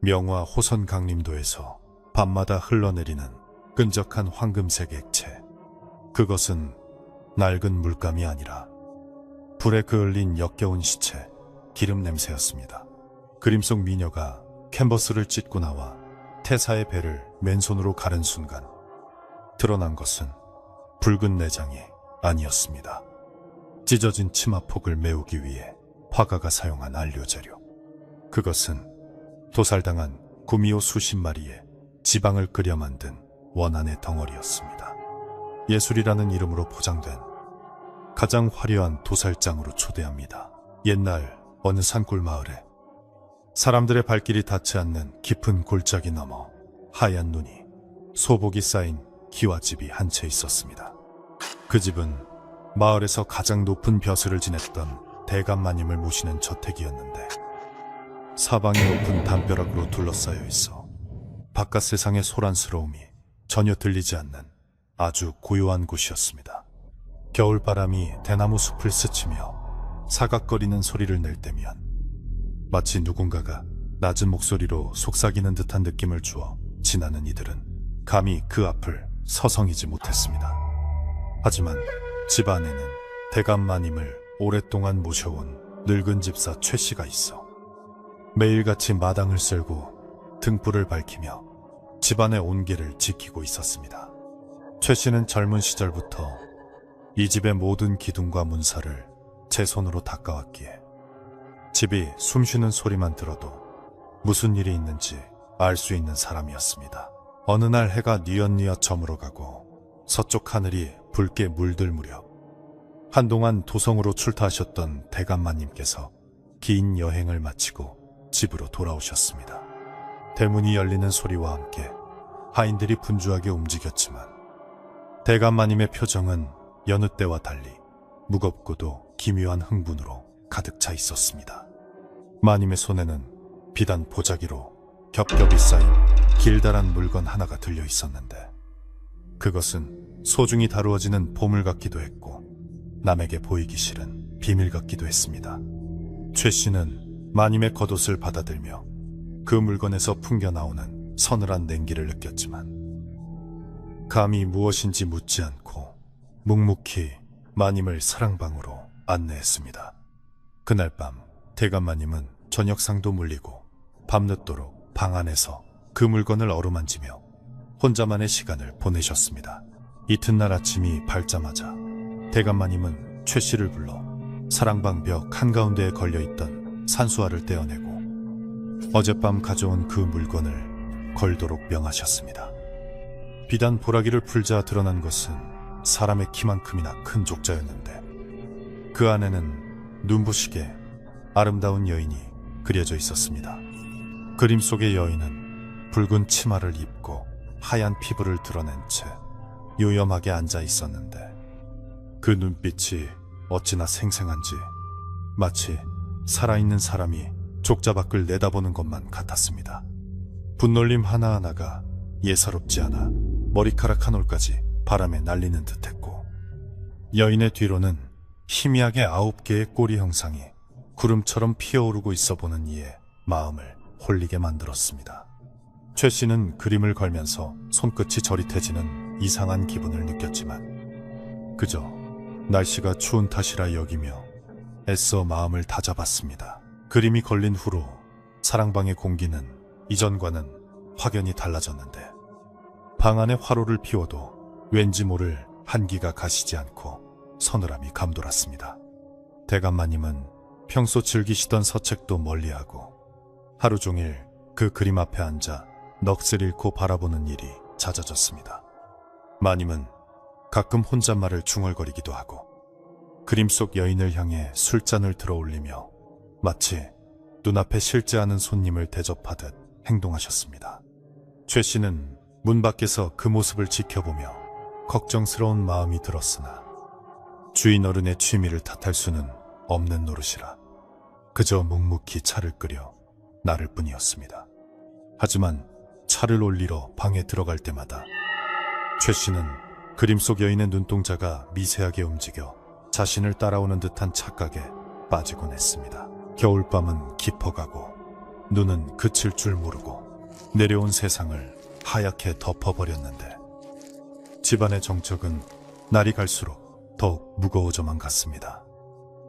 명화 호선 강림도에서 밤마다 흘러내리는 끈적한 황금색 액체. 그것은 낡은 물감이 아니라 불에 그을린 역겨운 시체, 기름 냄새였습니다. 그림 속 미녀가 캔버스를 찢고 나와 태사의 배를 맨손으로 가른 순간 드러난 것은 붉은 내장이 아니었습니다. 찢어진 치마폭을 메우기 위해 화가가 사용한 안료재료. 그것은 도살당한 구미호 수십 마리의 지방을 끓여 만든 원한의 덩어리였습니다. 예술이라는 이름으로 포장된 가장 화려한 도살장으로 초대합니다. 옛날 어느 산골 마을에 사람들의 발길이 닿지 않는 깊은 골짜기 너머 하얀 눈이 소복이 쌓인 기와집이 한 채 있었습니다. 그 집은 마을에서 가장 높은 벼슬을 지냈던 대감마님을 모시는 저택이었는데 사방이 높은 담벼락으로 둘러싸여 있어 바깥 세상의 소란스러움이 전혀 들리지 않는 아주 고요한 곳이었습니다. 겨울바람이 대나무 숲을 스치며 사각거리는 소리를 낼 때면 마치 누군가가 낮은 목소리로 속삭이는 듯한 느낌을 주어 지나는 이들은 감히 그 앞을 서성이지 못했습니다. 하지만 집 안에는 대감마님을 오랫동안 모셔온 늙은 집사 최 씨가 있어 매일같이 마당을 쓸고 등불을 밝히며 집안의 온기를 지키고 있었습니다. 최 씨는 젊은 시절부터 이 집의 모든 기둥과 문사를 제 손으로 닦아왔기에 집이 숨쉬는 소리만 들어도 무슨 일이 있는지 알 수 있는 사람이었습니다. 어느 날 해가 뉘엿뉘엿 저물어가고 서쪽 하늘이 붉게 물들 무렵 한동안 도성으로 출타하셨던 대감마님께서 긴 여행을 마치고 집으로 돌아오셨습니다. 대문이 열리는 소리와 함께 하인들이 분주하게 움직였지만 대감마님의 표정은 여느 때와 달리 무겁고도 기묘한 흥분으로 가득 차 있었습니다. 마님의 손에는 비단 보자기로 겹겹이 쌓인 길다란 물건 하나가 들려 있었는데 그것은 소중히 다루어지는 보물 같기도 했고 남에게 보이기 싫은 비밀 같기도 했습니다. 최 씨는 마님의 겉옷을 받아들며 그 물건에서 풍겨나오는 서늘한 냉기를 느꼈지만 감히 무엇인지 묻지 않고 묵묵히 마님을 사랑방으로 안내했습니다. 그날 밤 대감마님은 저녁상도 물리고 밤늦도록 방 안에서 그 물건을 어루만지며 혼자만의 시간을 보내셨습니다. 이튿날 아침이 밝자마자 대감마님은 최 씨를 불러 사랑방 벽 한가운데에 걸려있던 산수화를 떼어내고 어젯밤 가져온 그 물건을 걸도록 명하셨습니다. 비단 보라기를 풀자 드러난 것은 사람의 키만큼이나 큰 족자였는데 그 안에는 눈부시게 아름다운 여인이 그려져 있었습니다. 그림 속의 여인은 붉은 치마를 입고 하얀 피부를 드러낸 채 요염하게 앉아 있었는데 그 눈빛이 어찌나 생생한지 마치 살아있는 사람이 족자 밖을 내다보는 것만 같았습니다. 분놀림 하나하나가 예사롭지 않아 머리카락 한 올까지 바람에 날리는 듯했고 여인의 뒤로는 희미하게 9개의 꼬리 형상이 구름처럼 피어오르고 있어 보는 이에 마음을 홀리게 만들었습니다. 최 씨는 그림을 걸면서 손끝이 저릿해지는 이상한 기분을 느꼈지만 그저 날씨가 추운 탓이라 여기며 애써 마음을 다잡았습니다. 그림이 걸린 후로 사랑방의 공기는 이전과는 확연히 달라졌는데 방 안에 화로를 피워도 왠지 모를 한기가 가시지 않고 서늘함이 감돌았습니다. 대감마님은 평소 즐기시던 서책도 멀리하고 하루 종일 그 그림 앞에 앉아 넋을 잃고 바라보는 일이 잦아졌습니다. 마님은 가끔 혼잣말을 중얼거리기도 하고 그림 속 여인을 향해 술잔을 들어 올리며 마치 눈앞에 실지 않은 손님을 대접하듯 행동하셨습니다. 최 씨는 문 밖에서 그 모습을 지켜보며 걱정스러운 마음이 들었으나 주인 어른의 취미를 탓할 수는 없는 노릇이라 그저 묵묵히 차를 끓여 나를 뿐이었습니다. 하지만 차를 올리러 방에 들어갈 때마다 최 씨는 그림 속 여인의 눈동자가 미세하게 움직여 자신을 따라오는 듯한 착각에 빠지곤 했습니다. 겨울밤은 깊어가고 눈은 그칠 줄 모르고 내려온 세상을 하얗게 덮어버렸는데 집안의 정적은 날이 갈수록 더욱 무거워져만 갔습니다.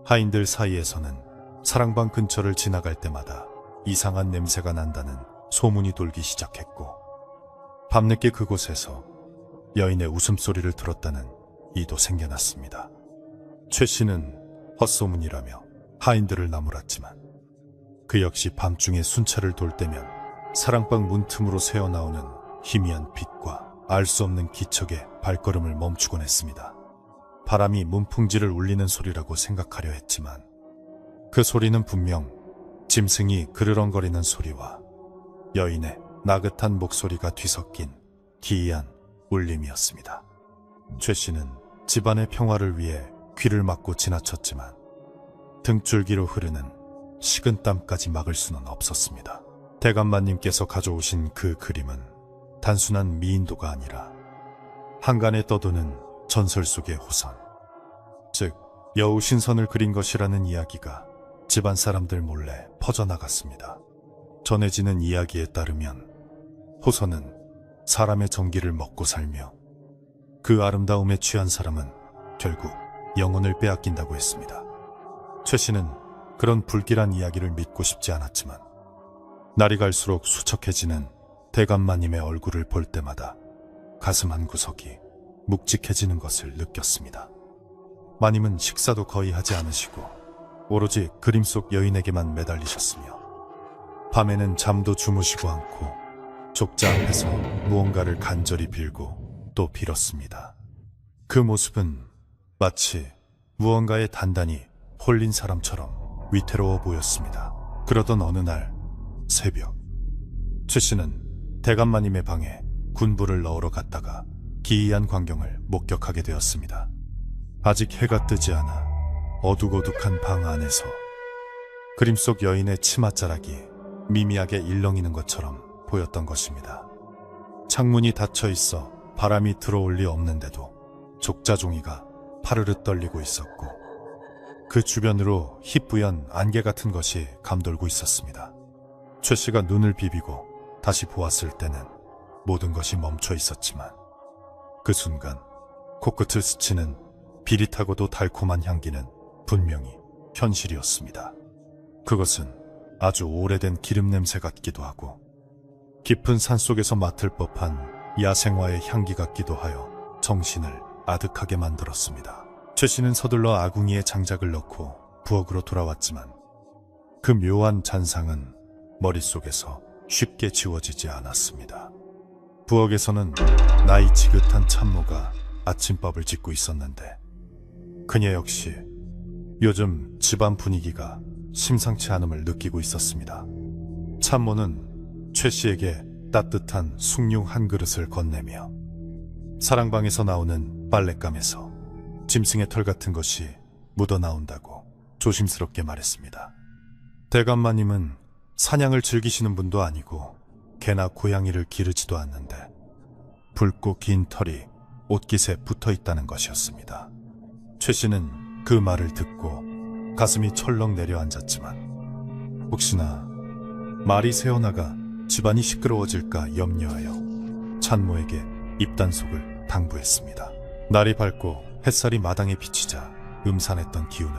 하인들 사이에서는 사랑방 근처를 지나갈 때마다 이상한 냄새가 난다는 소문이 돌기 시작했고 밤늦게 그곳에서 여인의 웃음소리를 들었다는 이도 생겨났습니다. 최 씨는 헛소문이라며 하인들을 나무랐지만 그 역시 밤중에 순찰을 돌 때면 사랑방 문틈으로 새어나오는 희미한 빛과 알 수 없는 기척에 발걸음을 멈추곤 했습니다. 바람이 문풍지를 울리는 소리라고 생각하려 했지만 그 소리는 분명 짐승이 그르렁거리는 소리와 여인의 나긋한 목소리가 뒤섞인 기이한 울림이었습니다. 최 씨는 집안의 평화를 위해 귀를 막고 지나쳤지만 등줄기로 흐르는 식은땀까지 막을 수는 없었습니다. 대감마님께서 가져오신 그 그림은 단순한 미인도가 아니라 한간에 떠도는 전설 속의 호선, 즉 여우신선을 그린 것이라는 이야기가 집안 사람들 몰래 퍼져나갔습니다. 전해지는 이야기에 따르면 호선은 사람의 정기를 먹고 살며 그 아름다움에 취한 사람은 결국 영혼을 빼앗긴다고 했습니다. 최 씨는 그런 불길한 이야기를 믿고 싶지 않았지만 날이 갈수록 수척해지는 대감마님의 얼굴을 볼 때마다 가슴 한구석이 묵직해지는 것을 느꼈습니다. 마님은 식사도 거의 하지 않으시고 오로지 그림 속 여인에게만 매달리셨으며 밤에는 잠도 주무시고 않고 족자 앞에서 무언가를 간절히 빌고 또 빌었습니다. 그 모습은 마치 무언가에 단단히 홀린 사람처럼 위태로워 보였습니다. 그러던 어느 날 새벽, 최 씨는 대감마님의 방에 군부를 넣으러 갔다가 기이한 광경을 목격하게 되었습니다. 아직 해가 뜨지 않아 어둑어둑한 방 안에서 그림 속 여인의 치맛자락이 미미하게 일렁이는 것처럼 보였던 것입니다. 창문이 닫혀 있어 바람이 들어올 리 없는데도 족자종이가 파르르 떨리고 있었고 그 주변으로 희뿌연 안개 같은 것이 감돌고 있었습니다. 최 씨가 눈을 비비고 다시 보았을 때는 모든 것이 멈춰 있었지만 그 순간 코끝을 스치는 비릿하고도 달콤한 향기는 분명히 현실이었습니다. 그것은 아주 오래된 기름 냄새 같기도 하고 깊은 산속에서 맡을 법한 야생화의 향기 같기도 하여 정신을 아득하게 만들었습니다. 최 씨는 서둘러 아궁이에 장작을 넣고 부엌으로 돌아왔지만 그 묘한 잔상은 머릿속에서 쉽게 지워지지 않았습니다. 부엌에서는 나이 지긋한 참모가 아침밥을 짓고 있었는데 그녀 역시 요즘 집안 분위기가 심상치 않음을 느끼고 있었습니다. 참모는 최 씨에게 따뜻한 숭늉 한 그릇을 건네며 사랑방에서 나오는 빨랫감에서 짐승의 털 같은 것이 묻어나온다고 조심스럽게 말했습니다. 대감마님은 사냥을 즐기시는 분도 아니고 개나 고양이를 기르지도 않는데 붉고 긴 털이 옷깃에 붙어 있다는 것이었습니다. 최 씨는 그 말을 듣고 가슴이 철렁 내려앉았지만 혹시나 말이 새어나가 집안이 시끄러워질까 염려하여 찬모에게 입단속을 당부했습니다. 날이 밝고 햇살이 마당에 비치자 음산했던 기운은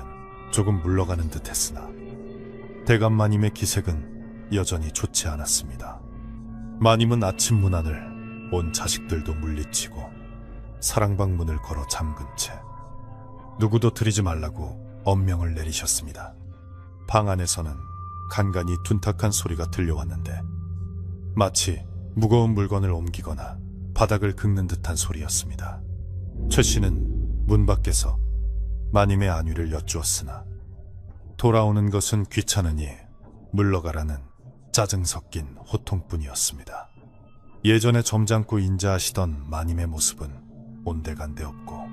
조금 물러가는 듯 했으나 대감마님의 기색은 여전히 좋지 않았습니다. 마님은 아침 문안을 온 자식들도 물리치고 사랑방 문을 걸어 잠근 채 누구도 들이지 말라고 엄명을 내리셨습니다. 방 안에서는 간간히 둔탁한 소리가 들려왔는데 마치 무거운 물건을 옮기거나 바닥을 긁는 듯한 소리였습니다. 최 씨는 문 밖에서 마님의 안위를 여쭈었으나 돌아오는 것은 귀찮으니 물러가라는 짜증 섞인 호통뿐이었습니다. 예전에 점잖고 인자하시던 마님의 모습은 온데간데 없고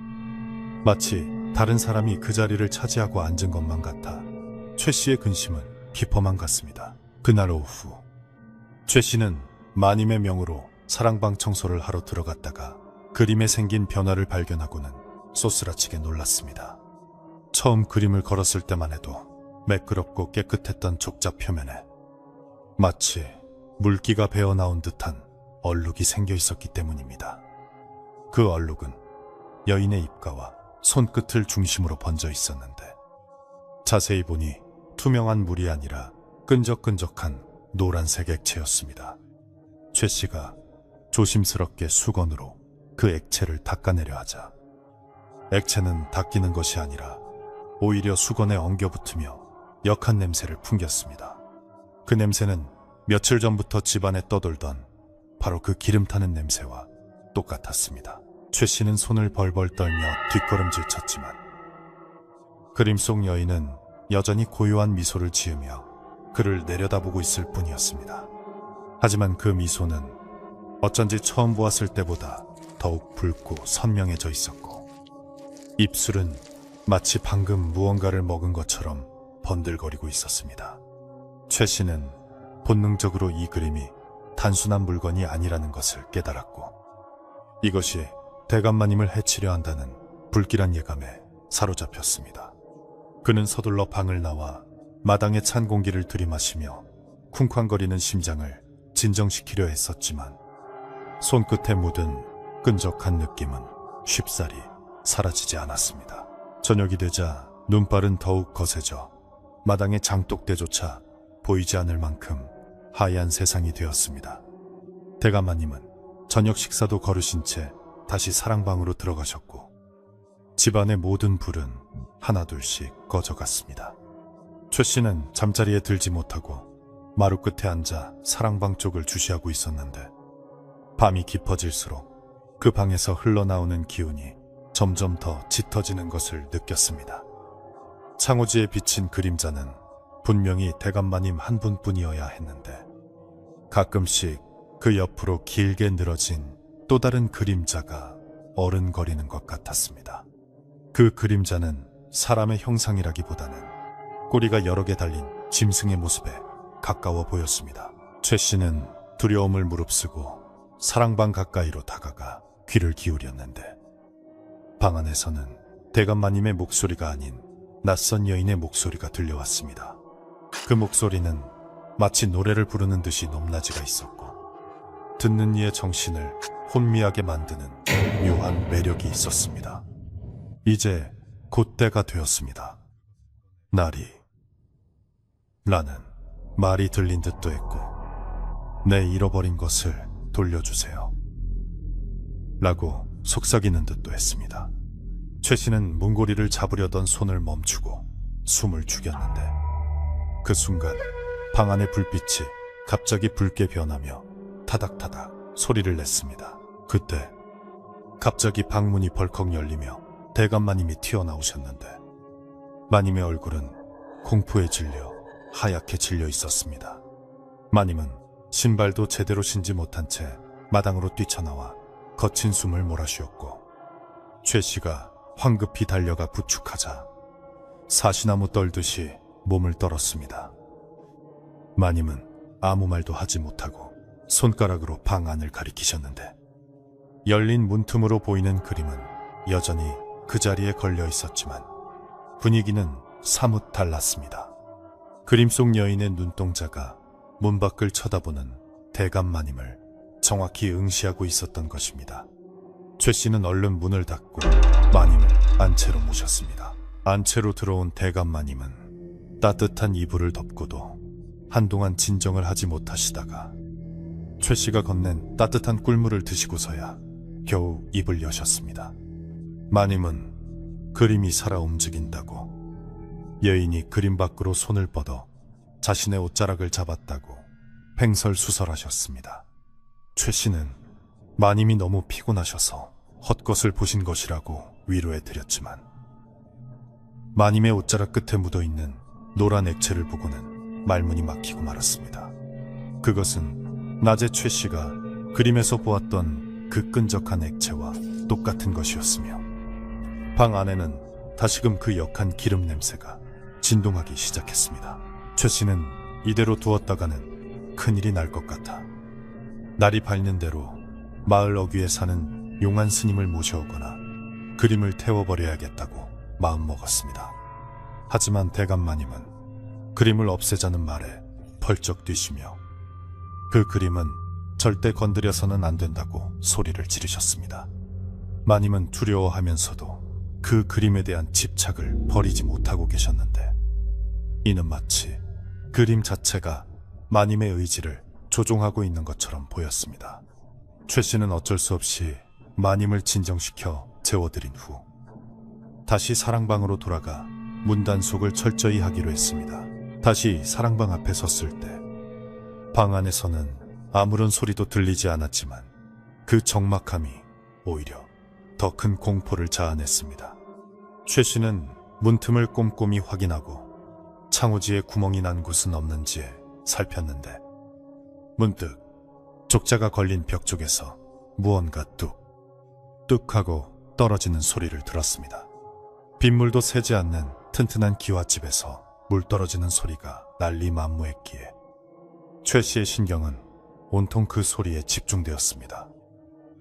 마치 다른 사람이 그 자리를 차지하고 앉은 것만 같아 최 씨의 근심은 깊어만 갔습니다. 그날 오후 최 씨는 마님의 명으로 사랑방 청소를 하러 들어갔다가 그림에 생긴 변화를 발견하고는 쏘스라치게 놀랐습니다. 처음 그림을 걸었을 때만 해도 매끄럽고 깨끗했던 족자 표면에 마치 물기가 배어나온 듯한 얼룩이 생겨 있었기 때문입니다. 그 얼룩은 여인의 입가와 손끝을 중심으로 번져 있었는데 자세히 보니 투명한 물이 아니라 끈적끈적한 노란색 액체였습니다. 최 씨가 조심스럽게 수건으로 그 액체를 닦아내려 하자 액체는 닦이는 것이 아니라 오히려 수건에 엉겨붙으며 역한 냄새를 풍겼습니다. 그 냄새는 며칠 전부터 집안에 떠돌던 바로 그 기름 타는 냄새와 똑같았습니다. 최 씨는 손을 벌벌 떨며 뒷걸음질 쳤지만 그림 속 여인은 여전히 고요한 미소를 지으며 그를 내려다보고 있을 뿐이었습니다. 하지만 그 미소는 어쩐지 처음 보았을 때보다 더욱 붉고 선명해져 있었고 입술은 마치 방금 무언가를 먹은 것처럼 번들거리고 있었습니다. 최 씨는 본능적으로 이 그림이 단순한 물건이 아니라는 것을 깨달았고 이것이 대감마님을 해치려 한다는 불길한 예감에 사로잡혔습니다. 그는 서둘러 방을 나와 마당에 찬 공기를 들이마시며 쿵쾅거리는 심장을 진정시키려 했었지만 손끝에 묻은 끈적한 느낌은 쉽사리 사라지지 않았습니다. 저녁이 되자 눈발은 더욱 거세져 마당의 장독대조차 보이지 않을 만큼 하얀 세상이 되었습니다. 대감마님은 저녁 식사도 거르신 채 다시 사랑방으로 들어가셨고 집안의 모든 불은 하나둘씩 꺼져갔습니다. 최 씨는 잠자리에 들지 못하고 마루 끝에 앉아 사랑방 쪽을 주시하고 있었는데 밤이 깊어질수록 그 방에서 흘러나오는 기운이 점점 더 짙어지는 것을 느꼈습니다. 창호지에 비친 그림자는 분명히 대감마님 한 분뿐이어야 했는데 가끔씩 그 옆으로 길게 늘어진 또 다른 그림자가 어른거리는 것 같았습니다. 그 그림자는 사람의 형상이라기보다는 꼬리가 여러 개 달린 짐승의 모습에 가까워 보였습니다. 최 씨는 두려움을 무릅쓰고 사랑방 가까이로 다가가 귀를 기울였는데 방 안에서는 대감마님의 목소리가 아닌 낯선 여인의 목소리가 들려왔습니다. 그 목소리는 마치 노래를 부르는 듯이 높낮이가 있었고 듣는 이의 정신을 혼미하게 만드는 묘한 매력이 있었습니다. 이제 곧 때가 되었습니다. 나리 라는 말이 들린 듯도 했고 내 잃어버린 것을 돌려주세요 라고 속삭이는 듯도 했습니다. 최 씨는 문고리를 잡으려던 손을 멈추고 숨을 죽였는데 그 순간 방 안의 불빛이 갑자기 붉게 변하며 타닥타닥 소리를 냈습니다. 그때 갑자기 방문이 벌컥 열리며 대감마님이 튀어나오셨는데 마님의 얼굴은 공포에 질려 하얗게 질려 있었습니다. 마님은 신발도 제대로 신지 못한 채 마당으로 뛰쳐나와 거친 숨을 몰아쉬었고 최 씨가 황급히 달려가 부축하자 사시나무 떨듯이 몸을 떨었습니다. 마님은 아무 말도 하지 못하고 손가락으로 방 안을 가리키셨는데 열린 문틈으로 보이는 그림은 여전히 그 자리에 걸려 있었지만 분위기는 사뭇 달랐습니다. 그림 속 여인의 눈동자가 문 밖을 쳐다보는 대감마님을 정확히 응시하고 있었던 것입니다. 최 씨는 얼른 문을 닫고 마님을 안채로 모셨습니다. 안채로 들어온 대감마님은 따뜻한 이불을 덮고도 한동안 진정을 하지 못하시다가 최 씨가 건넨 따뜻한 꿀물을 드시고서야 겨우 입을 여셨습니다. 마님은 그림이 살아 움직인다고 여인이 그림 밖으로 손을 뻗어 자신의 옷자락을 잡았다고 횡설수설하셨습니다. 최 씨는 마님이 너무 피곤하셔서 헛것을 보신 것이라고 위로해드렸지만 마님의 옷자락 끝에 묻어있는 노란 액체를 보고는 말문이 막히고 말았습니다. 그것은 낮에 최 씨가 그림에서 보았던 그 끈적한 액체와 똑같은 것이었으며 방 안에는 다시금 그 역한 기름 냄새가 진동하기 시작했습니다. 최 씨는 이대로 두었다가는 큰일이 날 것 같아 날이 밝는 대로 마을 어귀에 사는 용한 스님을 모셔오거나 그림을 태워버려야겠다고 마음먹었습니다. 하지만 대감마님은 그림을 없애자는 말에 펄쩍 뛰시며 그 그림은 절대 건드려서는 안 된다고 소리를 지르셨습니다. 마님은 두려워하면서도 그 그림에 대한 집착을 버리지 못하고 계셨는데, 이는 마치 그림 자체가 마님의 의지를 조종하고 있는 것처럼 보였습니다. 최 씨는 어쩔 수 없이 마님을 진정시켜 재워드린 후 다시 사랑방으로 돌아가 문단속을 철저히 하기로 했습니다. 다시 사랑방 앞에 섰을 때 방 안에서는 아무런 소리도 들리지 않았지만 그 적막함이 오히려 더 큰 공포를 자아냈습니다. 최 씨는 문틈을 꼼꼼히 확인하고 창호지에 구멍이 난 곳은 없는지 살폈는데, 문득 족자가 걸린 벽 쪽에서 무언가 뚝 하고 떨어지는 소리를 들었습니다. 빗물도 새지 않는 튼튼한 기와집에서 물 떨어지는 소리가 난리 만무했기에 최 씨의 신경은 온통 그 소리에 집중되었습니다.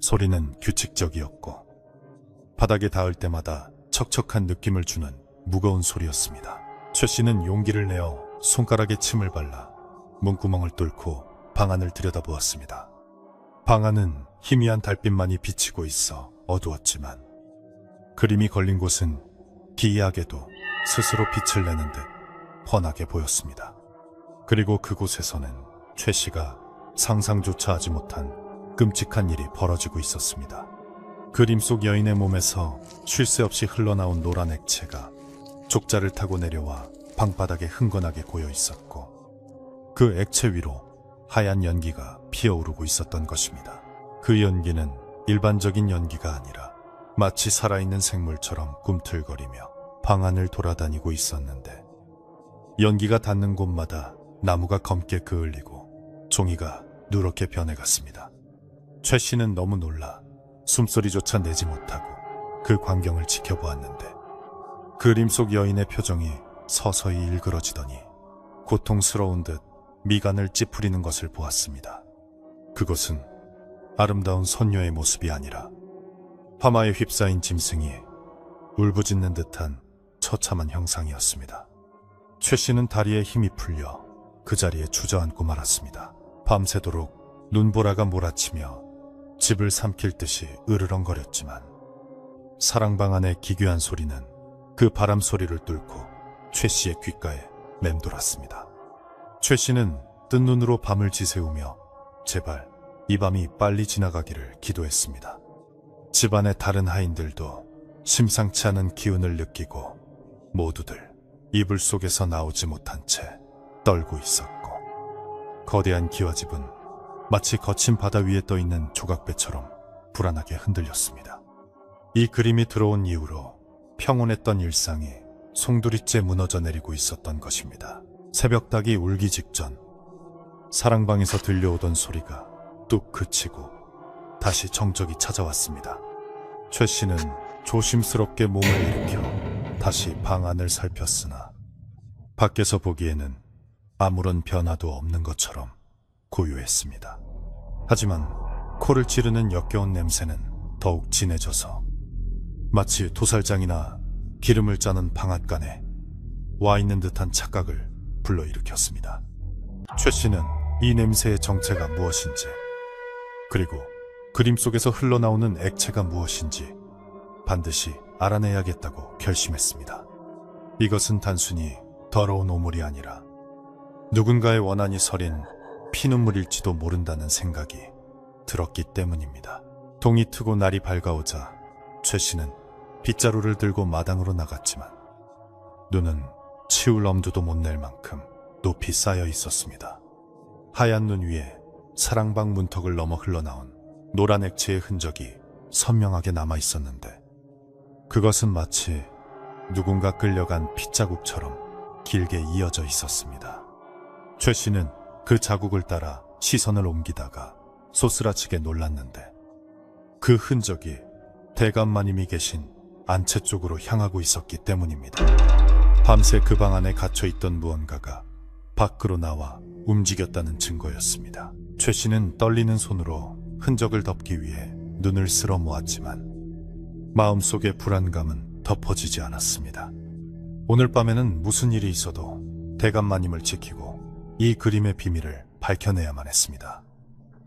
소리는 규칙적이었고 바닥에 닿을 때마다 척척한 느낌을 주는 무거운 소리였습니다. 최 씨는 용기를 내어 손가락에 침을 발라 문구멍을 뚫고 방 안을 들여다보았습니다. 방 안은 희미한 달빛만이 비치고 있어 어두웠지만 그림이 걸린 곳은 기이하게도 스스로 빛을 내는 듯 훤하게 보였습니다. 그리고 그곳에서는 최 씨가 상상조차 하지 못한 끔찍한 일이 벌어지고 있었습니다. 그림 속 여인의 몸에서 쉴 새 없이 흘러나온 노란 액체가 족자를 타고 내려와 방바닥에 흥건하게 고여 있었고, 그 액체 위로 하얀 연기가 피어오르고 있었던 것입니다. 그 연기는 일반적인 연기가 아니라 마치 살아있는 생물처럼 꿈틀거리며 방 안을 돌아다니고 있었는데, 연기가 닿는 곳마다 나무가 검게 그을리고 종이가 누렇게 변해갔습니다. 최 씨는 너무 놀라 숨소리조차 내지 못하고 그 광경을 지켜보았는데, 그림 속 여인의 표정이 서서히 일그러지더니 고통스러운 듯 미간을 찌푸리는 것을 보았습니다. 그것은 아름다운 선녀의 모습이 아니라 화마에 휩싸인 짐승이 울부짖는 듯한 처참한 형상이었습니다. 최 씨는 다리에 힘이 풀려 그 자리에 주저앉고 말았습니다. 밤새도록 눈보라가 몰아치며 집을 삼킬 듯이 으르렁거렸지만 사랑방 안의 기괴한 소리는 그 바람 소리를 뚫고 최 씨의 귓가에 맴돌았습니다. 최 씨는 뜬 눈으로 밤을 지새우며 제발 이 밤이 빨리 지나가기를 기도했습니다. 집안의 다른 하인들도 심상치 않은 기운을 느끼고 모두들 이불 속에서 나오지 못한 채 떨고 있었고, 거대한 기와집은 마치 거친 바다 위에 떠있는 조각배처럼 불안하게 흔들렸습니다. 이 그림이 들어온 이후로 평온했던 일상이 송두리째 무너져 내리고 있었던 것입니다. 새벽닭이 울기 직전 사랑방에서 들려오던 소리가 뚝 그치고 다시 정적이 찾아왔습니다. 최 씨는 조심스럽게 몸을 일으켜 다시 방 안을 살폈으나 밖에서 보기에는 아무런 변화도 없는 것처럼 고요했습니다. 하지만 코를 찌르는 역겨운 냄새는 더욱 진해져서 마치 도살장이나 기름을 짜는 방앗간에 와 있는 듯한 착각을 불러일으켰습니다. 최 씨는 이 냄새의 정체가 무엇인지, 그리고 그림 속에서 흘러나오는 액체가 무엇인지 반드시 알아내야겠다고 결심했습니다. 이것은 단순히 더러운 오물이 아니라 누군가의 원한이 서린 피눈물일지도 모른다는 생각이 들었기 때문입니다. 동이 트고 날이 밝아오자 최 씨는 빗자루를 들고 마당으로 나갔지만 눈은 치울 엄두도 못 낼 만큼 높이 쌓여 있었습니다. 하얀 눈 위에 사랑방 문턱을 넘어 흘러나온 노란 액체의 흔적이 선명하게 남아 있었는데, 그것은 마치 누군가 끌려간 핏자국처럼 길게 이어져 있었습니다. 최 씨는 그 자국을 따라 시선을 옮기다가 소스라치게 놀랐는데, 그 흔적이 대감마님이 계신 안채 쪽으로 향하고 있었기 때문입니다. 밤새 그 방 안에 갇혀있던 무언가가 밖으로 나와 움직였다는 증거였습니다. 최 씨는 떨리는 손으로 흔적을 덮기 위해 눈을 쓸어 모았지만 마음속의 불안감은 덮어지지 않았습니다. 오늘 밤에는 무슨 일이 있어도 대감마님을 지키고 이 그림의 비밀을 밝혀내야만 했습니다.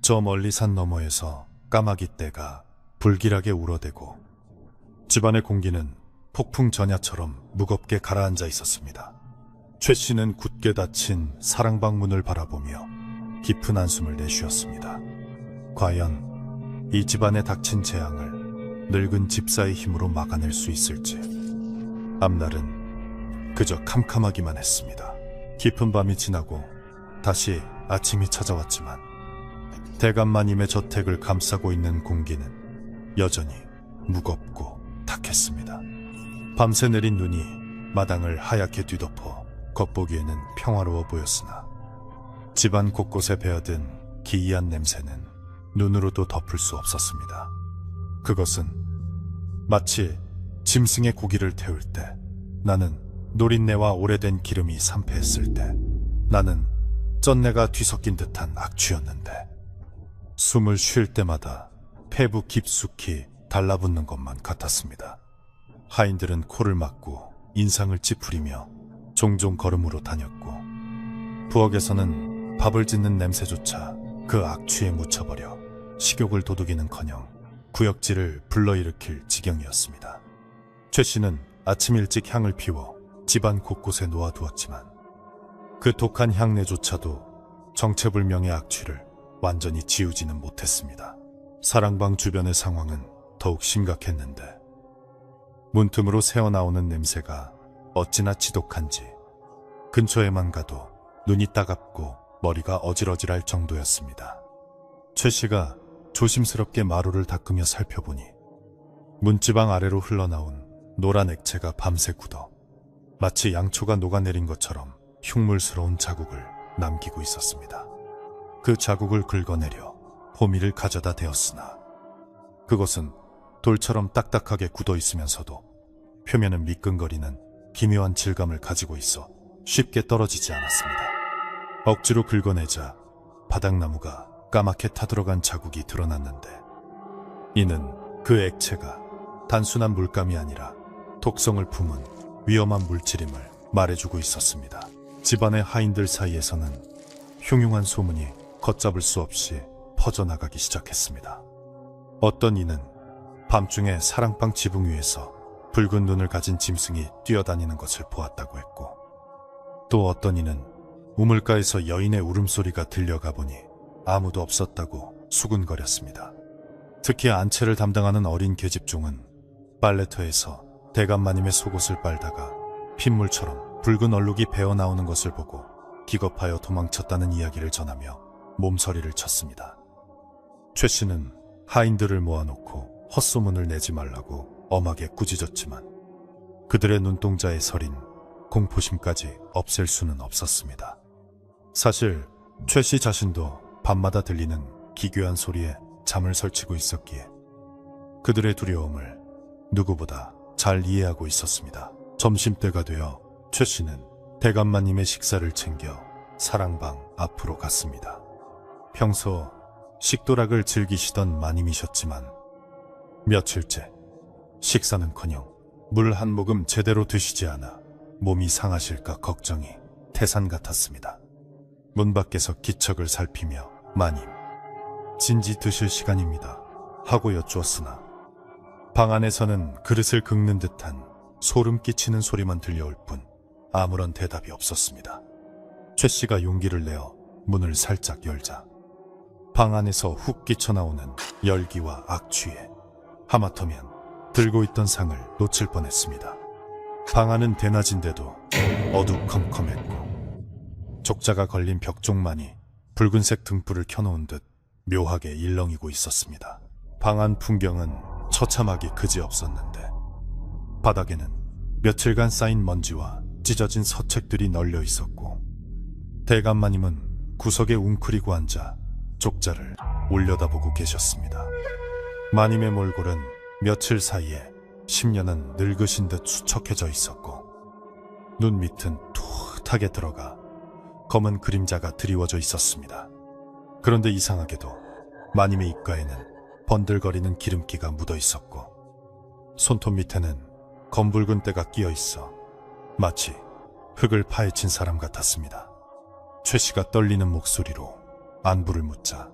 저 멀리 산 너머에서 까마귀 떼가 불길하게 울어대고 집안의 공기는 폭풍 전야처럼 무겁게 가라앉아 있었습니다. 최 씨는 굳게 닫힌 사랑방 문을 바라보며 깊은 한숨을 내쉬었습니다. 과연 이 집안에 닥친 재앙을 늙은 집사의 힘으로 막아낼 수 있을지. 앞날은 그저 캄캄하기만 했습니다. 깊은 밤이 지나고 다시 아침이 찾아왔지만 대감마님의 저택을 감싸고 있는 공기는 여전히 무겁고 탁했습니다. 밤새 내린 눈이 마당을 하얗게 뒤덮어 겉보기에는 평화로워 보였으나 집안 곳곳에 배어든 기이한 냄새는 눈으로도 덮을 수 없었습니다. 그것은 마치 짐승의 고기를 태울 때, 나는 노린내와 오래된 기름이 산패했을 때, 나는 쩐내가 뒤섞인 듯한 악취였는데 숨을 쉴 때마다 폐부 깊숙이 달라붙는 것만 같았습니다. 하인들은 코를 막고 인상을 찌푸리며 종종 걸음으로 다녔고 부엌에서는 밥을 짓는 냄새조차 그 악취에 묻혀버려 식욕을 도둑이는커녕 구역질을 불러일으킬 지경이었습니다. 최 씨는 아침 일찍 향을 피워 집안 곳곳에 놓아두었지만 그 독한 향내조차도 정체불명의 악취를 완전히 지우지는 못했습니다. 사랑방 주변의 상황은 더욱 심각했는데 문틈으로 새어나오는 냄새가 어찌나 지독한지 근처에만 가도 눈이 따갑고 머리가 어질어질할 정도였습니다. 최 씨가 조심스럽게 마루를 닦으며 살펴보니 문지방 아래로 흘러나온 노란 액체가 밤새 굳어 마치 양초가 녹아내린 것처럼 흉물스러운 자국을 남기고 있었습니다. 그 자국을 긁어내려 호미를 가져다 대었으나 그것은 돌처럼 딱딱하게 굳어 있으면서도 표면은 미끈거리는 기묘한 질감을 가지고 있어 쉽게 떨어지지 않았습니다. 억지로 긁어내자 바닥나무가 까맣게 타들어간 자국이 드러났는데 이는 그 액체가 단순한 물감이 아니라 독성을 품은 위험한 물질임을 말해주고 있었습니다. 집안의 하인들 사이에서는 흉흉한 소문이 걷잡을 수 없이 퍼져나가기 시작했습니다. 어떤 이는 밤중에 사랑방 지붕 위에서 붉은 눈을 가진 짐승이 뛰어다니는 것을 보았다고 했고 또 어떤 이는 우물가에서 여인의 울음소리가 들려가 보니 아무도 없었다고 수군거렸습니다. 특히 안채를 담당하는 어린 계집종은 빨래터에서 대감마님의 속옷을 빨다가 핏물처럼 붉은 얼룩이 배어나오는 것을 보고 기겁하여 도망쳤다는 이야기를 전하며 몸서리를 쳤습니다. 최 씨는 하인들을 모아놓고 헛소문을 내지 말라고 엄하게 꾸짖었지만 그들의 눈동자에 서린 공포심까지 없앨 수는 없었습니다. 사실 최 씨 자신도 밤마다 들리는 기괴한 소리에 잠을 설치고 있었기에 그들의 두려움을 누구보다 잘 이해하고 있었습니다. 점심때가 되어 최 씨는 대감마님의 식사를 챙겨 사랑방 앞으로 갔습니다. 평소 식도락을 즐기시던 마님이셨지만 며칠째 식사는커녕 물 한 모금 제대로 드시지 않아 몸이 상하실까 걱정이 태산 같았습니다. 문 밖에서 기척을 살피며 마님, 진지 드실 시간입니다 하고 여쭈었으나 방 안에서는 그릇을 긁는 듯한 소름 끼치는 소리만 들려올 뿐 아무런 대답이 없었습니다. 최 씨가 용기를 내어 문을 살짝 열자 방 안에서 훅 끼쳐나오는 열기와 악취에 하마터면 들고 있던 상을 놓칠 뻔했습니다. 방 안은 대낮인데도 어두컴컴했고 족자가 걸린 벽종만이 붉은색 등불을 켜놓은 듯 묘하게 일렁이고 있었습니다. 방 안 풍경은 처참하기 그지없었는데 바닥에는 며칠간 쌓인 먼지와 찢어진 서책들이 널려 있었고 대감마님은 구석에 웅크리고 앉아 족자를 올려다보고 계셨습니다. 마님의 몰골은 며칠 사이에 10년은 늙으신 듯 수척해져 있었고 눈 밑은 툭하게 들어가 검은 그림자가 드리워져 있었습니다. 그런데 이상하게도 마님의 입가에는 번들거리는 기름기가 묻어 있었고 손톱 밑에는 검붉은 때가 끼어 있어 마치 흙을 파헤친 사람 같았습니다. 최 씨가 떨리는 목소리로 안부를 묻자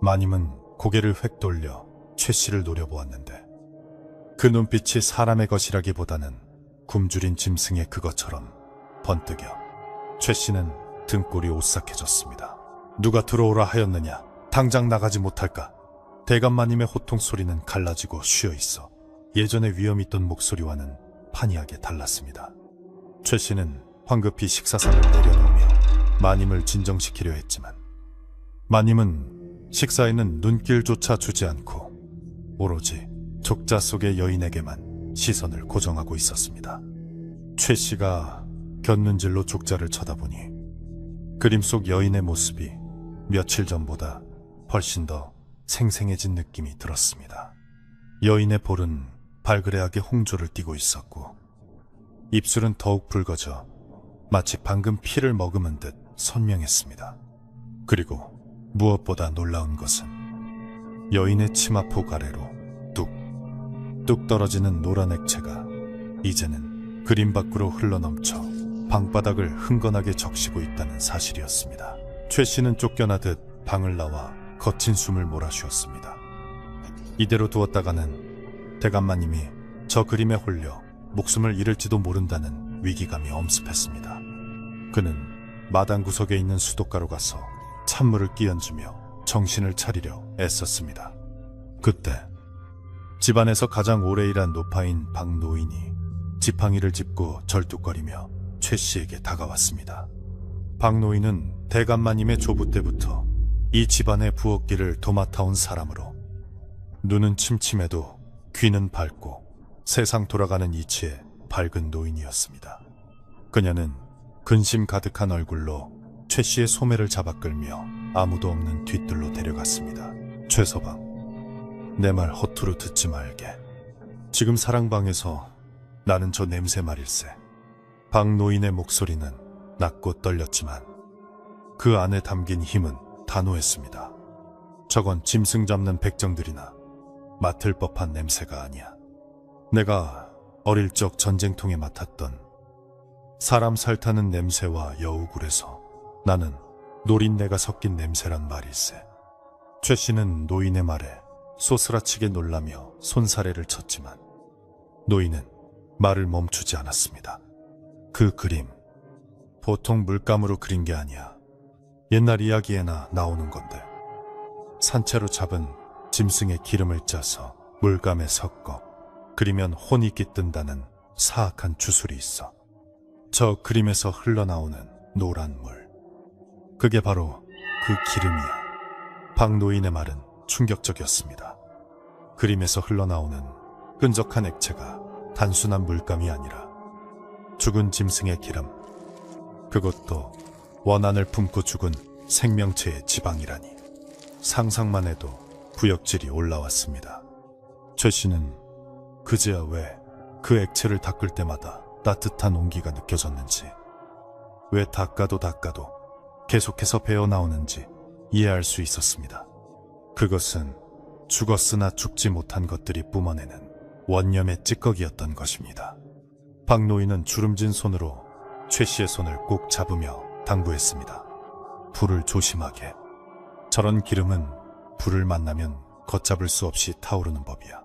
마님은 고개를 획 돌려 최 씨를 노려보았는데 그 눈빛이 사람의 것이라기보다는 굶주린 짐승의 그것처럼 번뜩여 최 씨는 등골이 오싹해졌습니다. 누가 들어오라 하였느냐? 당장 나가지 못할까? 대감마님의 호통 소리는 갈라지고 쉬어있어 예전에 위험 있던 목소리와는 판이하게 달랐습니다. 최 씨는 황급히 식사상을 내려놓으며 마님을 진정시키려 했지만 마님은 식사에는 눈길조차 주지 않고 오로지 족자 속의 여인에게만 시선을 고정하고 있었습니다. 최 씨가 곁눈질로 족자를 쳐다보니 그림 속 여인의 모습이 며칠 전보다 훨씬 더 생생해진 느낌이 들었습니다. 여인의 볼은 발그레하게 홍조를 띠고 있었고 입술은 더욱 붉어져 마치 방금 피를 머금은 듯 선명했습니다. 그리고 무엇보다 놀라운 것은 여인의 치마폭 아래로 뚝 떨어지는 노란 액체가 이제는 그림 밖으로 흘러넘쳐 방바닥을 흥건하게 적시고 있다는 사실이었습니다. 최 씨는 쫓겨나듯 방을 나와 거친 숨을 몰아쉬었습니다. 이대로 두었다가는 대감마님이 저 그림에 홀려 목숨을 잃을지도 모른다는 위기감이 엄습했습니다. 그는 마당 구석에 있는 수도가로 가서 찬물을 끼얹으며 정신을 차리려 애썼습니다. 그때 집안에서 가장 오래 일한 노파인 박노인이 지팡이를 짚고 절뚝거리며 최 씨에게 다가왔습니다. 박노인은 대감마님의 조부 때부터 이 집안의 부엌길을 도맡아온 사람으로 눈은 침침해도 귀는 밝고 세상 돌아가는 이치에 밝은 노인이었습니다. 그녀는 근심 가득한 얼굴로 최 씨의 소매를 잡아 끌며 아무도 없는 뒷뜰로 데려갔습니다. 최서방, 내 말 허투루 듣지 말게. 지금 사랑방에서 나는 저 냄새 말일세. 박노인의 목소리는 낮고 떨렸지만 그 안에 담긴 힘은 단호했습니다. 저건 짐승 잡는 백정들이나 맡을 법한 냄새가 아니야. 내가 어릴 적 전쟁통에 맡았던 사람 살타는 냄새와 여우굴에서 나는 노린내가 섞인 냄새란 말일세. 최 씨는 노인의 말에 소스라치게 놀라며 손사래를 쳤지만 노인은 말을 멈추지 않았습니다. 그 그림, 보통 물감으로 그린 게 아니야. 옛날 이야기에나 나오는 건데 산채로 잡은 짐승의 기름을 짜서 물감에 섞어 그리면 혼이 깃든다는 사악한 주술이 있어. 저 그림에서 흘러나오는 노란 물, 그게 바로 그 기름이야. 박노인의 말은 충격적이었습니다. 그림에서 흘러나오는 끈적한 액체가 단순한 물감이 아니라 죽은 짐승의 기름, 그것도 원한을 품고 죽은 생명체의 지방이라니. 상상만 해도 구역질이 올라왔습니다. 최 씨는 그제야 왜 그 액체를 닦을 때마다 따뜻한 온기가 느껴졌는지, 왜 닦아도 계속해서 배어나오는지 이해할 수 있었습니다. 그것은 죽었으나 죽지 못한 것들이 뿜어내는 원념의 찌꺼기였던 것입니다. 박노인은 주름진 손으로 최 씨의 손을 꼭 잡으며 당부했습니다. 불을 조심하게. 저런 기름은 불을 만나면 걷잡을 수 없이 타오르는 법이야.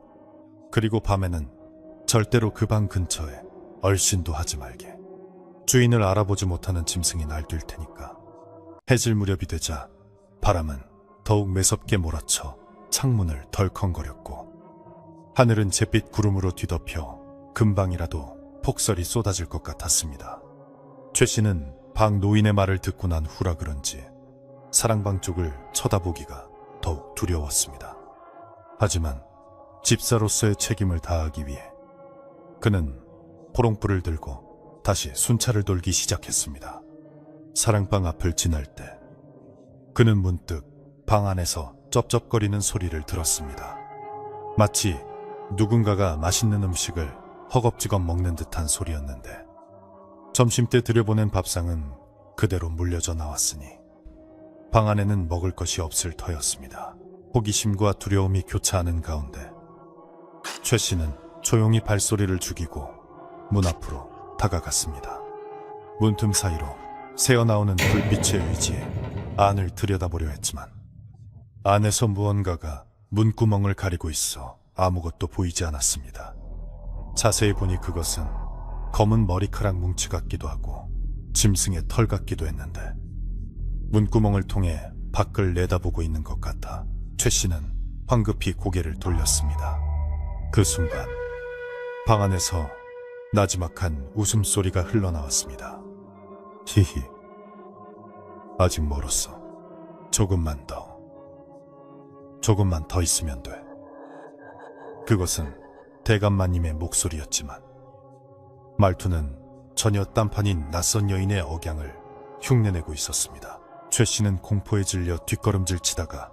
그리고 밤에는 절대로 그 방 근처에 얼씬도 하지 말게. 주인을 알아보지 못하는 짐승이 날뛸 테니까. 해질 무렵이 되자 바람은 더욱 매섭게 몰아쳐 창문을 덜컹거렸고 하늘은 잿빛 구름으로 뒤덮여 금방이라도 폭설이 쏟아질 것 같았습니다. 최 씨는 박 노인의 말을 듣고 난 후라 그런지 사랑방 쪽을 쳐다보기가 더욱 두려웠습니다. 하지만 집사로서의 책임을 다하기 위해 그는 포롱불을 들고 다시 순찰을 돌기 시작했습니다. 사랑방 앞을 지날 때 그는 문득 방 안에서 쩝쩝거리는 소리를 들었습니다. 마치 누군가가 맛있는 음식을 허겁지겁 먹는 듯한 소리였는데 점심때 들여보낸 밥상은 그대로 물려져 나왔으니 방 안에는 먹을 것이 없을 터였습니다. 호기심과 두려움이 교차하는 가운데 최 씨는 조용히 발소리를 죽이고 문 앞으로 다가갔습니다. 문틈 사이로 새어나오는 불빛에 의지해 안을 들여다보려 했지만 안에서 무언가가 문구멍을 가리고 있어 아무것도 보이지 않았습니다. 자세히 보니 그것은 검은 머리카락 뭉치 같기도 하고 짐승의 털 같기도 했는데 문구멍을 통해 밖을 내다보고 있는 것 같아 최 씨는 황급히 고개를 돌렸습니다. 그 순간 방 안에서 나지막한 웃음소리가 흘러나왔습니다. 히히, 아직 멀었어. 조금만 더 있으면 돼. 그것은 대감마님의 목소리였지만 말투는 전혀 딴판인 낯선 여인의 억양을 흉내내고 있었습니다. 최 씨는 공포에 질려 뒷걸음질 치다가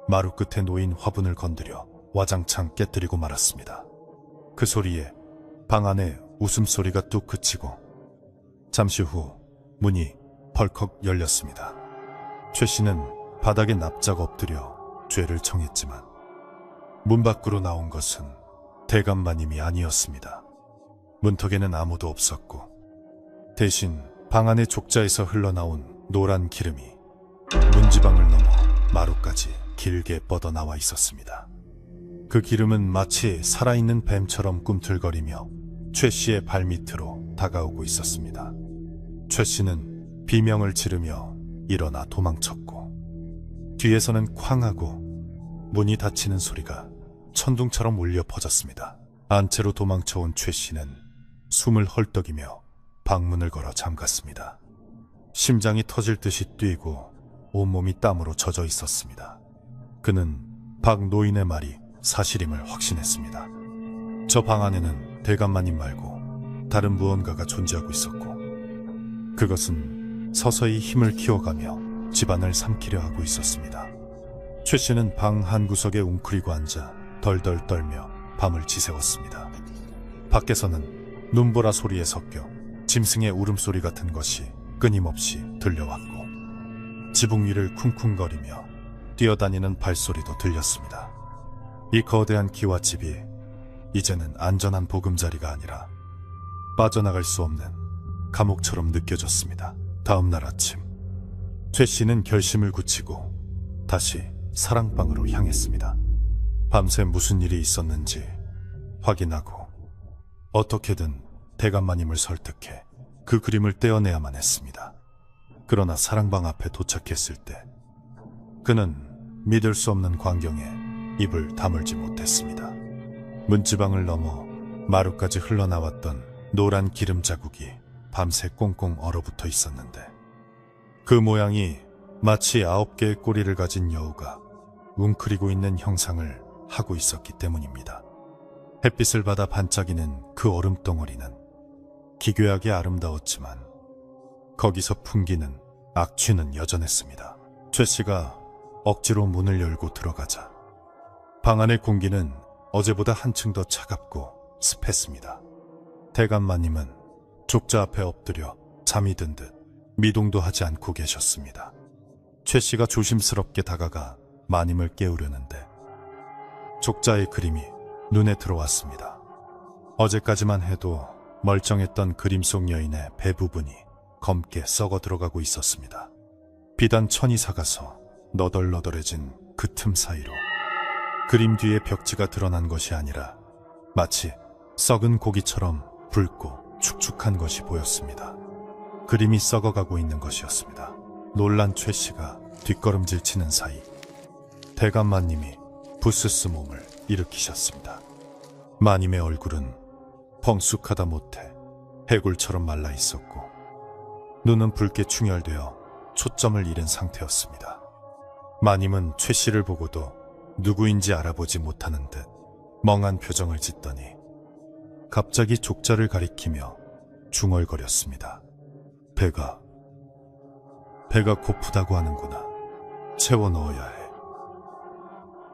마루 끝에 놓인 화분을 건드려 와장창 깨뜨리고 말았습니다. 그 소리에 방 안에 웃음소리가 뚝 그치고 잠시 후 문이 벌컥 열렸습니다. 최 씨는 바닥에 납작 엎드려 죄를 청했지만 문 밖으로 나온 것은 대감마님이 아니었습니다. 문턱에는 아무도 없었고 대신 방 안의 족자에서 흘러나온 노란 기름이 문지방을 넘어 마루까지 길게 뻗어나와 있었습니다. 그 기름은 마치 살아있는 뱀처럼 꿈틀거리며 최 씨의 발밑으로 다가오고 있었습니다. 최 씨는 비명을 지르며 일어나 도망쳤고 뒤에서는 쾅 하고 문이 닫히는 소리가 천둥처럼 울려 퍼졌습니다. 안채로 도망쳐온 최 씨는 숨을 헐떡이며 방문을 걸어 잠갔습니다. 심장이 터질 듯이 뛰고 온몸이 땀으로 젖어 있었습니다. 그는 박 노인의 말이 사실임을 확신했습니다. 저 방 안에는 대감마님 말고 다른 무언가가 존재하고 있었고 그것은 서서히 힘을 키워가며 집안을 삼키려 하고 있었습니다. 최 씨는 방 한 구석에 웅크리고 앉아 덜덜 떨며 밤을 지새웠습니다. 밖에서는 눈보라 소리에 섞여 짐승의 울음소리 같은 것이 끊임없이 들려왔고 지붕 위를 쿵쿵거리며 뛰어다니는 발소리도 들렸습니다. 이 거대한 기와집이 이제는 안전한 보금자리가 아니라 빠져나갈 수 없는 감옥처럼 느껴졌습니다. 다음 날 아침 최 씨는 결심을 굳히고 다시 사랑방으로 향했습니다. 밤새 무슨 일이 있었는지 확인하고 어떻게든 대감마님을 설득해 그 그림을 떼어내야만 했습니다. 그러나 사랑방 앞에 도착했을 때 그는 믿을 수 없는 광경에 입을 다물지 못했습니다. 문지방을 넘어 마루까지 흘러나왔던 노란 기름 자국이 밤새 꽁꽁 얼어붙어 있었는데 그 모양이 마치 9개의 꼬리를 가진 여우가 웅크리고 있는 형상을 하고 있었기 때문입니다. 햇빛을 받아 반짝이는 그 얼음덩어리는 기괴하게 아름다웠지만 거기서 풍기는 악취는 여전했습니다. 최 씨가 억지로 문을 열고 들어가자 방 안의 공기는 어제보다 한층 더 차갑고 습했습니다. 대감마님은 족자 앞에 엎드려 잠이 든 듯 미동도 하지 않고 계셨습니다. 최 씨가 조심스럽게 다가가 마님을 깨우려는데 족자의 그림이 눈에 들어왔습니다. 어제까지만 해도 멀쩡했던 그림 속 여인의 배 부분이 검게 썩어 들어가고 있었습니다. 비단 천이 사가서 너덜너덜해진 그 틈 사이로 그림 뒤에 벽지가 드러난 것이 아니라 마치 썩은 고기처럼 붉고 축축한 것이 보였습니다. 그림이 썩어가고 있는 것이었습니다. 놀란 최 씨가 뒷걸음질 치는 사이 대감마님이 부스스 몸을 일으키셨습니다. 마님의 얼굴은 펑쑥하다 못해 해골처럼 말라 있었고 눈은 붉게 충혈되어 초점을 잃은 상태였습니다. 마님은 최 씨를 보고도 누구인지 알아보지 못하는 듯 멍한 표정을 짓더니 갑자기 족자를 가리키며 중얼거렸습니다. 배가 고프다고 하는구나. 채워 넣어야 해.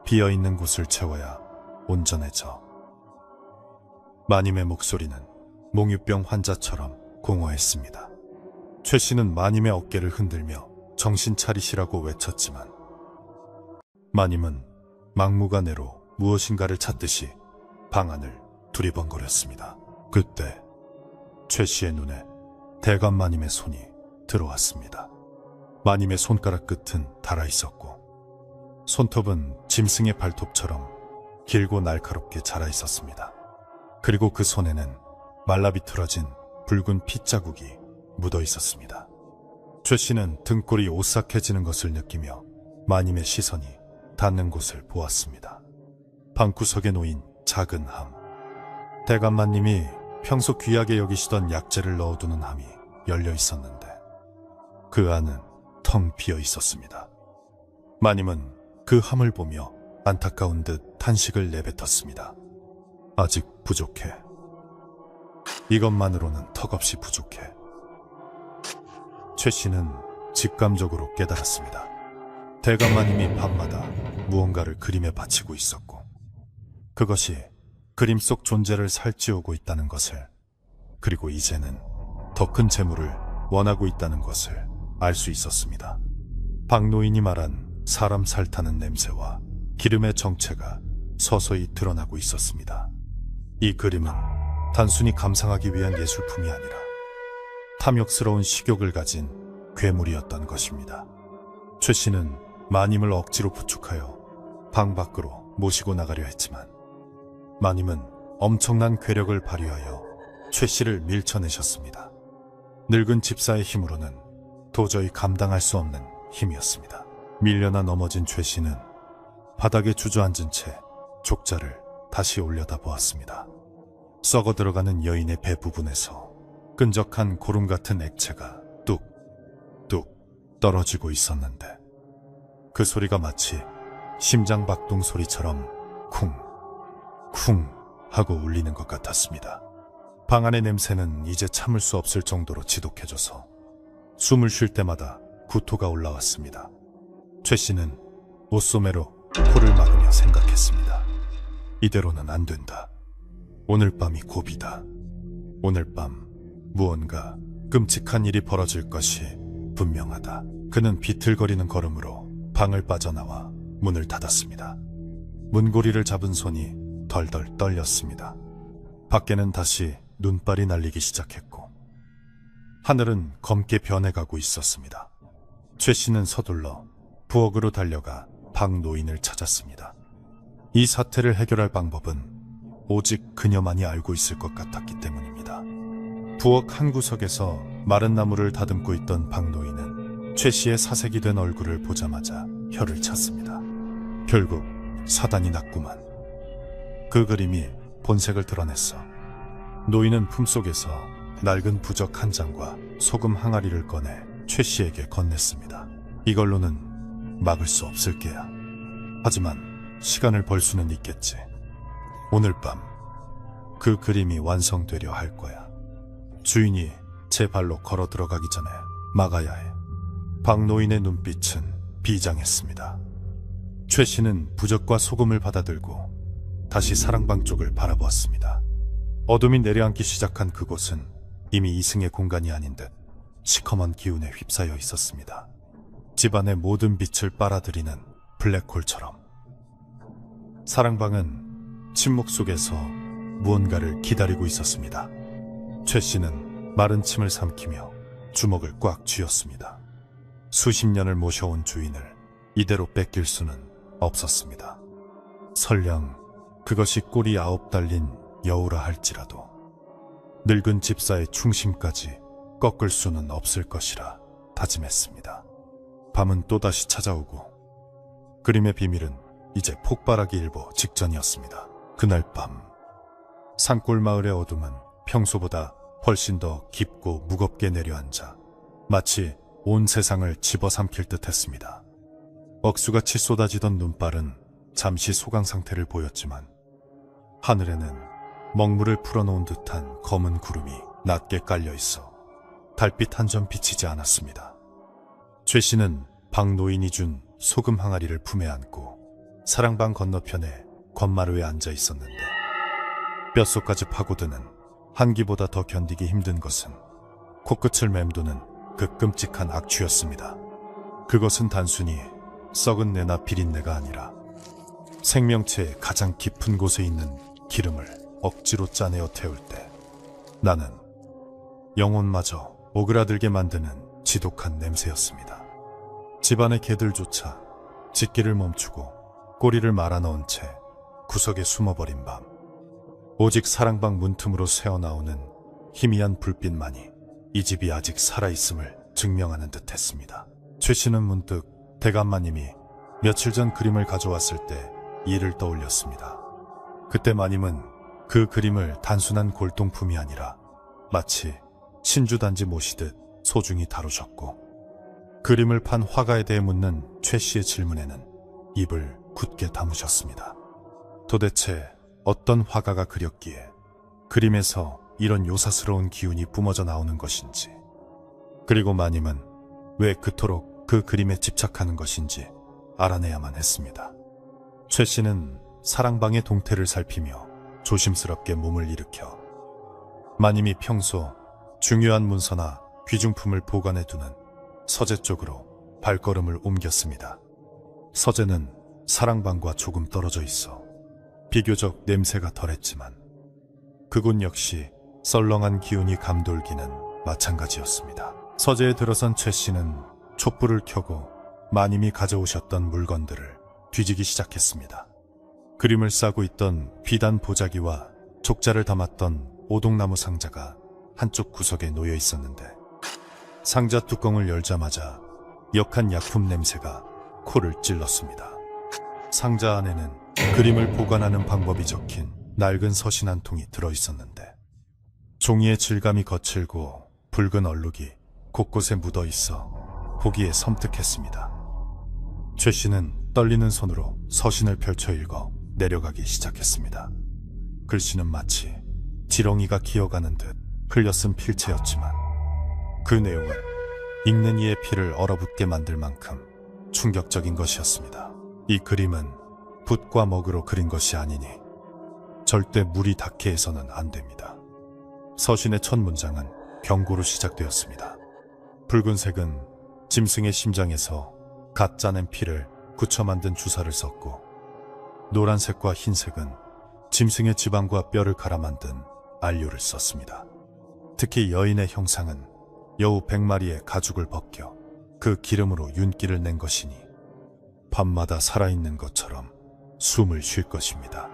비어있는 곳을 채워야 온전해져. 마님의 목소리는 몽유병 환자처럼 공허했습니다. 최 씨는 마님의 어깨를 흔들며 정신 차리시라고 외쳤지만 마님은 막무가내로 무엇인가를 찾듯이 방 안을 두리번거렸습니다. 그때 최 씨의 눈에 대감마님의 손이 들어왔습니다. 마님의 손가락 끝은 닳아 있었고 손톱은 짐승의 발톱처럼 길고 날카롭게 자라 있었습니다. 그리고 그 손에는 말라비틀어진 붉은 핏자국이 묻어 있었습니다. 최 씨는 등골이 오싹해지는 것을 느끼며 마님의 시선이 닿는 곳을 보았습니다. 방구석에 놓인 작은 함. 대감마님이 평소 귀하게 여기시던 약재를 넣어두는 함이 열려 있었는데 그 안은 텅 비어 있었습니다. 마님은 그 함을 보며 안타까운 듯 탄식을 내뱉었습니다. 아직 부족해. 이것만으로는 턱없이 부족해. 최 씨는 직감적으로 깨달았습니다. 대감마님이 밤마다 무언가를 그림에 바치고 있었고 그것이 그림 속 존재를 살찌우고 있다는 것을, 그리고 이제는 더 큰 재물을 원하고 있다는 것을 알 수 있었습니다. 박노인이 말한 사람 살타는 냄새와 기름의 정체가 서서히 드러나고 있었습니다. 이 그림은 단순히 감상하기 위한 예술품이 아니라 탐욕스러운 식욕을 가진 괴물이었던 것입니다. 최 씨는 마님을 억지로 부축하여 방 밖으로 모시고 나가려 했지만 마님은 엄청난 괴력을 발휘하여 최 씨를 밀쳐내셨습니다. 늙은 집사의 힘으로는 도저히 감당할 수 없는 힘이었습니다. 밀려나 넘어진 최 씨는 바닥에 주저앉은 채 족자를 다시 올려다 보았습니다. 썩어 들어가는 여인의 배 부분에서 끈적한 고름 같은 액체가 뚝뚝 떨어지고 있었는데 그 소리가 마치 심장 박동 소리처럼 쿵쿵 하고 울리는 것 같았습니다. 방 안의 냄새는 이제 참을 수 없을 정도로 지독해져서 숨을 쉴 때마다 구토가 올라왔습니다. 최 씨는 옷소매로 코를 막으며 생각했습니다. 이대로는 안 된다. 오늘 밤이 고비다. 오늘 밤 무언가 끔찍한 일이 벌어질 것이 분명하다. 그는 비틀거리는 걸음으로 방을 빠져나와 문을 닫았습니다. 문고리를 잡은 손이 덜덜 떨렸습니다. 밖에는 다시 눈발이 날리기 시작했고 하늘은 검게 변해가고 있었습니다. 최 씨는 서둘러 부엌으로 달려가 박 노인을 찾았습니다. 이 사태를 해결할 방법은 오직 그녀만이 알고 있을 것 같았기 때문입니다. 부엌 한 구석에서 마른 나무를 다듬고 있던 박 노인은 최 씨의 사색이 된 얼굴을 보자마자 혀를 찼습니다. 결국 사단이 났구만. 그 그림이 본색을 드러냈어. 노인은 품속에서 낡은 부적 한 장과 소금 항아리를 꺼내 최 씨에게 건넸습니다. 이걸로는 막을 수 없을 게야. 하지만 시간을 벌 수는 있겠지. 오늘 밤 그 그림이 완성되려 할 거야. 주인이 제 발로 걸어 들어가기 전에 막아야 해. 박 노인의 눈빛은 비장했습니다. 최 씨는 부적과 소금을 받아들고 다시 사랑방 쪽을 바라보았습니다. 어둠이 내려앉기 시작한 그곳은 이미 이승의 공간이 아닌 듯 시커먼 기운에 휩싸여 있었습니다. 집안의 모든 빛을 빨아들이는 블랙홀처럼. 사랑방은 침묵 속에서 무언가를 기다리고 있었습니다. 최 씨는 마른 침을 삼키며 주먹을 꽉 쥐었습니다. 수십 년을 모셔온 주인을 이대로 뺏길 수는 없었습니다. 설령 그것이 꼴이 9 달린 여우라 할지라도 늙은 집사의 충심까지 꺾을 수는 없을 것이라 다짐했습니다. 밤은 또다시 찾아오고 그림의 비밀은 이제 폭발하기 일보 직전이었습니다. 그날 밤 산골 마을의 어둠은 평소보다 훨씬 더 깊고 무겁게 내려앉아 마치 온 세상을 집어삼킬 듯 했습니다. 억수같이 쏟아지던 눈발은 잠시 소강 상태를 보였지만 하늘에는 먹물을 풀어놓은 듯한 검은 구름이 낮게 깔려있어 달빛 한 점 비치지 않았습니다. 최 씨는 박 노인이 준 소금 항아리를 품에 안고 사랑방 건너편에 건마루에 앉아 있었는데 뼛속까지 파고드는 한기보다 더 견디기 힘든 것은 코끝을 맴도는 그 끔찍한 악취였습니다. 그것은 단순히 썩은 내나 비린내가 아니라 생명체의 가장 깊은 곳에 있는 기름을 억지로 짜내어 태울 때 나는 영혼마저 오그라들게 만드는 지독한 냄새였습니다. 집안의 개들조차 짖기를 멈추고 꼬리를 말아넣은 채 구석에 숨어버린 밤, 오직 사랑방 문틈으로 새어나오는 희미한 불빛만이 이 집이 아직 살아있음을 증명하는 듯 했습니다. 최 씨는 문득 대감마님이 며칠 전 그림을 가져왔을 때 이를 떠올렸습니다. 그때 마님은 그 그림을 단순한 골동품이 아니라 마치 신주단지 모시듯 소중히 다루셨고, 그림을 판 화가에 대해 묻는 최 씨의 질문에는 입을 굳게 다무셨습니다. 도대체 어떤 화가가 그렸기에 그림에서 이런 요사스러운 기운이 뿜어져 나오는 것인지, 그리고 마님은 왜 그토록 그 그림에 집착하는 것인지 알아내야만 했습니다. 최 씨는 사랑방의 동태를 살피며 조심스럽게 몸을 일으켜 마님이 평소 중요한 문서나 귀중품을 보관해두는 서재 쪽으로 발걸음을 옮겼습니다. 서재는 사랑방과 조금 떨어져 있어 비교적 냄새가 덜했지만 그곳 역시 썰렁한 기운이 감돌기는 마찬가지였습니다. 서재에 들어선 최 씨는 촛불을 켜고 마님이 가져오셨던 물건들을 뒤지기 시작했습니다. 그림을 싸고 있던 비단 보자기와 족자를 담았던 오동나무 상자가 한쪽 구석에 놓여 있었는데, 상자 뚜껑을 열자마자 역한 약품 냄새가 코를 찔렀습니다. 상자 안에는 그림을 보관하는 방법이 적힌 낡은 서신 한 통이 들어있었는데, 종이의 질감이 거칠고 붉은 얼룩이 곳곳에 묻어 있어 보기에 섬뜩했습니다. 최 씨는 떨리는 손으로 서신을 펼쳐 읽어 내려가기 시작했습니다. 글씨는 마치 지렁이가 기어가는 듯 흘려쓴 필체였지만 그 내용은 읽는 이의 피를 얼어붙게 만들 만큼 충격적인 것이었습니다. 이 그림은 붓과 먹으로 그린 것이 아니니 절대 물이 닿게 해서는 안 됩니다. 서신의 첫 문장은 경고로 시작되었습니다. 붉은색은 짐승의 심장에서 갓 짜낸 피를 굳혀 만든 주사를 썼고, 노란색과 흰색은 짐승의 지방과 뼈를 갈아 만든 안료를 썼습니다. 특히 여인의 형상은 여우 100마리의 가죽을 벗겨 그 기름으로 윤기를 낸 것이니 밤마다 살아있는 것처럼 숨을 쉴 것입니다.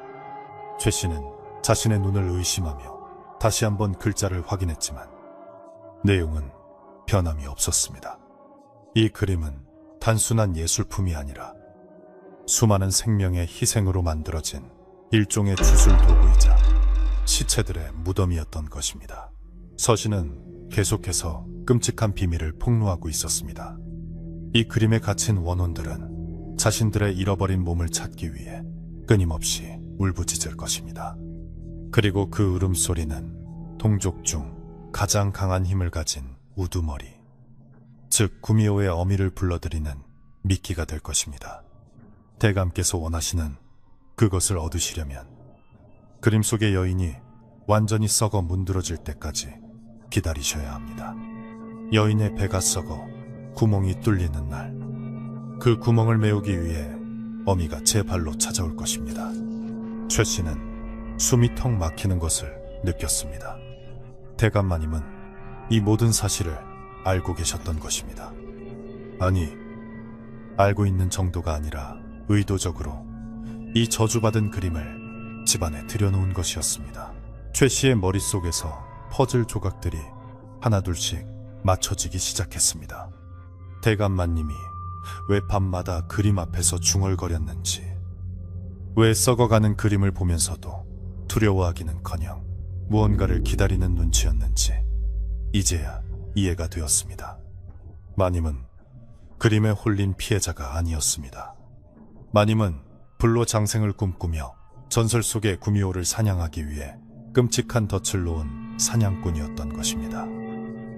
최 씨는 자신의 눈을 의심하며 다시 한번 글자를 확인했지만 내용은 변함이 없었습니다. 이 그림은 단순한 예술품이 아니라 수많은 생명의 희생으로 만들어진 일종의 주술 도구이자 시체들의 무덤이었던 것입니다. 서신은 계속해서 끔찍한 비밀을 폭로하고 있었습니다. 이 그림에 갇힌 원혼들은 자신들의 잃어버린 몸을 찾기 위해 끊임없이 울부짖을 것입니다. 그리고 그 울음소리는 동족 중 가장 강한 힘을 가진 우두머리, 즉 구미호의 어미를 불러들이는 미끼가 될 것입니다. 대감께서 원하시는 그것을 얻으시려면 그림 속의 여인이 완전히 썩어 문드러질 때까지 기다리셔야 합니다. 여인의 배가 썩어 구멍이 뚫리는 날, 그 구멍을 메우기 위해 어미가 제 발로 찾아올 것입니다. 최 씨는 숨이 턱 막히는 것을 느꼈습니다. 대감마님은 이 모든 사실을 알고 계셨던 것입니다. 아니, 알고 있는 정도가 아니라 의도적으로 이 저주받은 그림을 집안에 들여놓은 것이었습니다. 최 씨의 머릿속에서 퍼즐 조각들이 하나둘씩 맞춰지기 시작했습니다. 대감마님이 왜 밤마다 그림 앞에서 중얼거렸는지, 왜 썩어가는 그림을 보면서도 두려워하기는커녕 무언가를 기다리는 눈치였는지 이제야 이해가 되었습니다. 마님은 그림에 홀린 피해자가 아니었습니다. 마님은 불로 장생을 꿈꾸며 전설 속의 구미호를 사냥하기 위해 끔찍한 덫을 놓은 사냥꾼이었던 것입니다.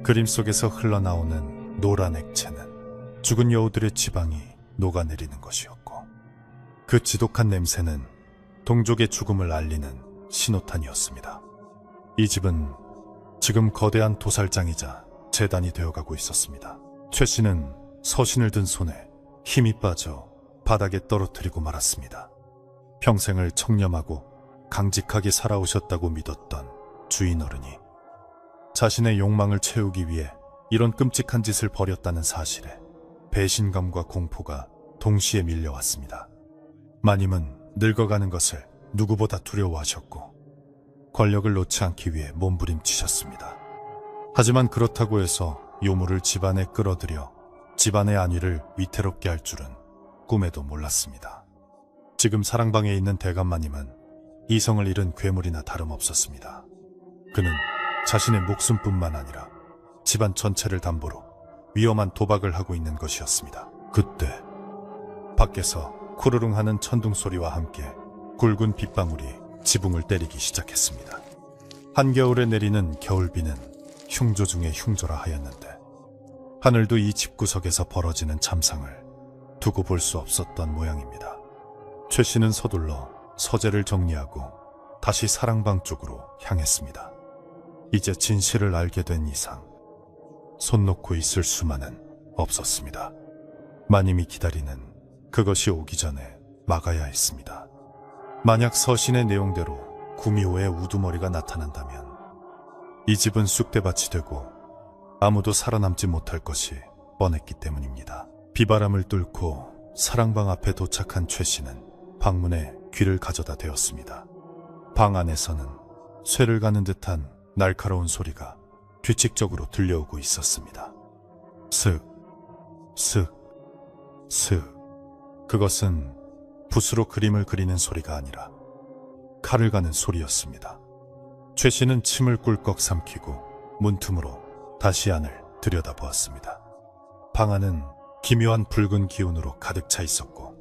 그림 속에서 흘러나오는 노란 액체는 죽은 여우들의 지방이 녹아내리는 것이었고, 그 지독한 냄새는 동족의 죽음을 알리는 신호탄이었습니다. 이 집은 지금 거대한 도살장이자 재단이 되어가고 있었습니다. 최 씨는 서신을 든 손에 힘이 빠져 바닥에 떨어뜨리고 말았습니다. 평생을 청렴하고 강직하게 살아오셨다고 믿었던 주인 어른이 자신의 욕망을 채우기 위해 이런 끔찍한 짓을 벌였다는 사실에 배신감과 공포가 동시에 밀려왔습니다. 마님은 늙어가는 것을 누구보다 두려워하셨고 권력을 놓지 않기 위해 몸부림치셨습니다. 하지만 그렇다고 해서 요물을 집안에 끌어들여 집안의 안위를 위태롭게 할 줄은 꿈에도 몰랐습니다. 지금 사랑방에 있는 대감마님은 이성을 잃은 괴물이나 다름없었습니다. 그는 자신의 목숨뿐만 아니라 집안 전체를 담보로 위험한 도박을 하고 있는 것이었습니다. 그때 밖에서 쿠르릉 하는 천둥 소리와 함께 굵은 빗방울이 지붕을 때리기 시작했습니다. 한겨울에 내리는 겨울비는 흉조 중에 흉조라 하였는데 하늘도 이 집구석에서 벌어지는 참상을 두고 볼 수 없었던 모양입니다. 최 씨는 서둘러 서재를 정리하고 다시 사랑방 쪽으로 향했습니다. 이제 진실을 알게 된 이상 손 놓고 있을 수만은 없었습니다. 마님이 기다리는 그것이 오기 전에 막아야 했습니다. 만약 서신의 내용대로 구미호의 우두머리가 나타난다면 이 집은 쑥대밭이 되고 아무도 살아남지 못할 것이 뻔했기 때문입니다. 비바람을 뚫고 사랑방 앞에 도착한 최 씨는 방문에 귀를 가져다 대었습니다. 방 안에서는 쇠를 가는 듯한 날카로운 소리가 규칙적으로 들려오고 있었습니다. 슥, 슥, 슥. 그것은 붓으로 그림을 그리는 소리가 아니라 칼을 가는 소리였습니다. 최 씨는 침을 꿀꺽 삼키고 문틈으로 다시 안을 들여다보았습니다. 방 안은 기묘한 붉은 기운으로 가득 차 있었고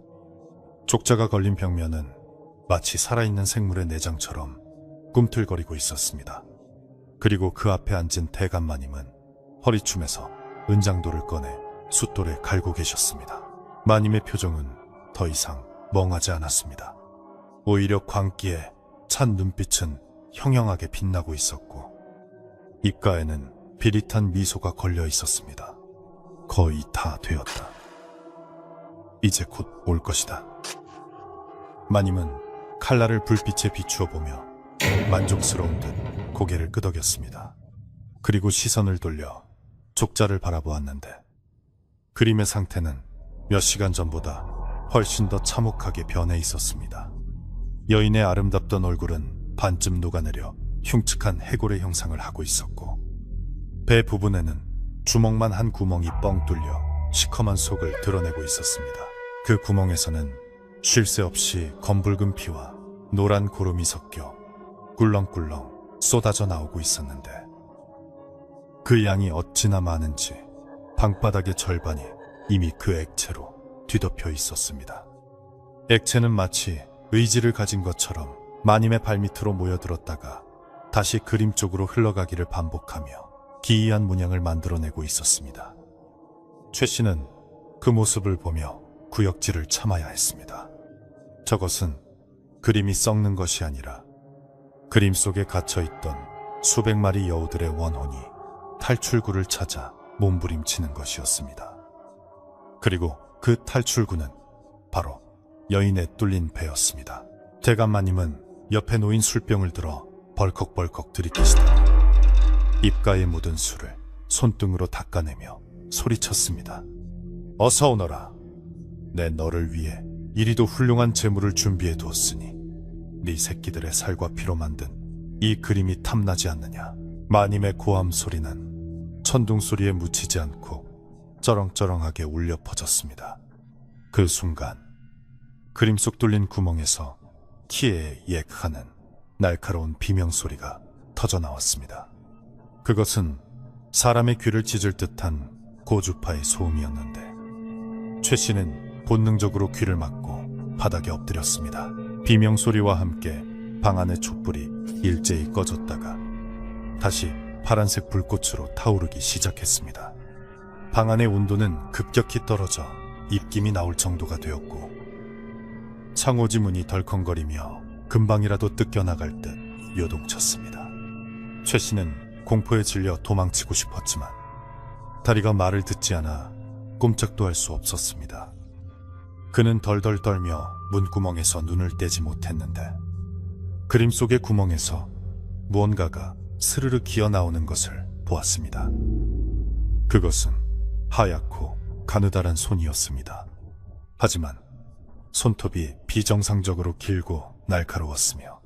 족자가 걸린 벽면은 마치 살아있는 생물의 내장처럼 꿈틀거리고 있었습니다. 그리고 그 앞에 앉은 대감마님은 허리춤에서 은장돌을 꺼내 숫돌에 갈고 계셨습니다. 마님의 표정은 더 이상 멍하지 않았습니다. 오히려 광기에 찬 눈빛은 형형하게 빛나고 있었고 입가에는 비릿한 미소가 걸려 있었습니다. 거의 다 되었다. 이제 곧 올 것이다. 마님은 칼날을 불빛에 비추어 보며 만족스러운 듯 고개를 끄덕였습니다. 그리고 시선을 돌려 족자를 바라보았는데 그림의 상태는 몇 시간 전보다 훨씬 더 참혹하게 변해 있었습니다. 여인의 아름답던 얼굴은 반쯤 녹아내려 흉측한 해골의 형상을 하고 있었고 배 부분에는 주먹만 한 구멍이 뻥 뚫려 시커먼 속을 드러내고 있었습니다. 그 구멍에서는 쉴 새 없이 검붉은 피와 노란 고름이 섞여 꿀렁꿀렁 쏟아져 나오고 있었는데 그 양이 어찌나 많은지 방바닥의 절반이 이미 그 액체로 뒤덮여 있었습니다. 액체는 마치 의지를 가진 것처럼 마님의 발밑으로 모여들었다가 다시 그림 쪽으로 흘러가기를 반복하며 기이한 문양을 만들어내고 있었습니다. 최 씨는 그 모습을 보며 구역질을 참아야 했습니다. 저것은 그림이 썩는 것이 아니라 그림 속에 갇혀있던 수백 마리 여우들의 원혼이 탈출구를 찾아 몸부림치는 것이었습니다. 그리고 그 탈출구는 바로 여인의 뚫린 배였습니다. 대감마님은 옆에 놓인 술병을 들어 벌컥벌컥 들이키시더니 입가에 묻은 술을 손등으로 닦아내며 소리쳤습니다. 어서 오너라. 내 너를 위해 이리도 훌륭한 재물을 준비해 두었으니 네 새끼들의 살과 피로 만든 이 그림이 탐나지 않느냐. 마님의 고함 소리는 천둥 소리에 묻히지 않고 쩌렁쩌렁하게 울려 퍼졌습니다. 그 순간 그림 속 뚫린 구멍에서 티에 옙하는 날카로운 비명소리가 터져 나왔습니다. 그것은 사람의 귀를 찢을 듯한 고주파의 소음이었는데 최 씨는 본능적으로 귀를 막고 바닥에 엎드렸습니다. 비명소리와 함께 방 안의 촛불이 일제히 꺼졌다가 다시 파란색 불꽃으로 타오르기 시작했습니다. 방 안의 온도는 급격히 떨어져 입김이 나올 정도가 되었고 창호지 문이 덜컹거리며 금방이라도 뜯겨나갈 듯 요동쳤습니다. 최 씨는 공포에 질려 도망치고 싶었지만 다리가 말을 듣지 않아 꼼짝도 할 수 없었습니다. 그는 덜덜 떨며 문구멍에서 눈을 떼지 못했는데 그림 속의 구멍에서 무언가가 스르르 기어 나오는 것을 보았습니다. 그것은 하얗고 가느다란 손이었습니다. 하지만 손톱이 비정상적으로 길고 날카로웠으며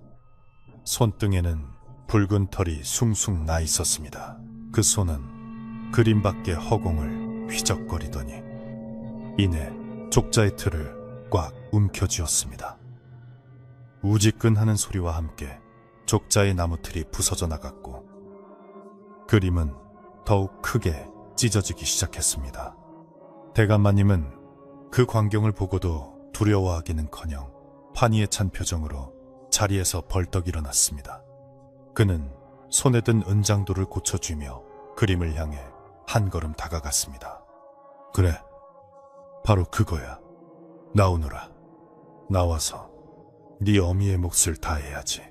손등에는 붉은 털이 숭숭 나 있었습니다. 그 손은 그림 밖의 허공을 휘적거리더니 이내 족자의 틀을 꽉 움켜쥐었습니다. 우지끈하는 소리와 함께 족자의 나무틀이 부서져 나갔고 그림은 더욱 크게 찢어지기 시작했습니다. 대감마님은 그 광경을 보고도 두려워하기는커녕 환희에 찬 표정으로 자리에서 벌떡 일어났습니다. 그는 손에 든 은장도를 고쳐주며 그림을 향해 한 걸음 다가갔습니다. 그래, 바로 그거야. 나오너라. 나와서 네 어미의 몫을 다해야지.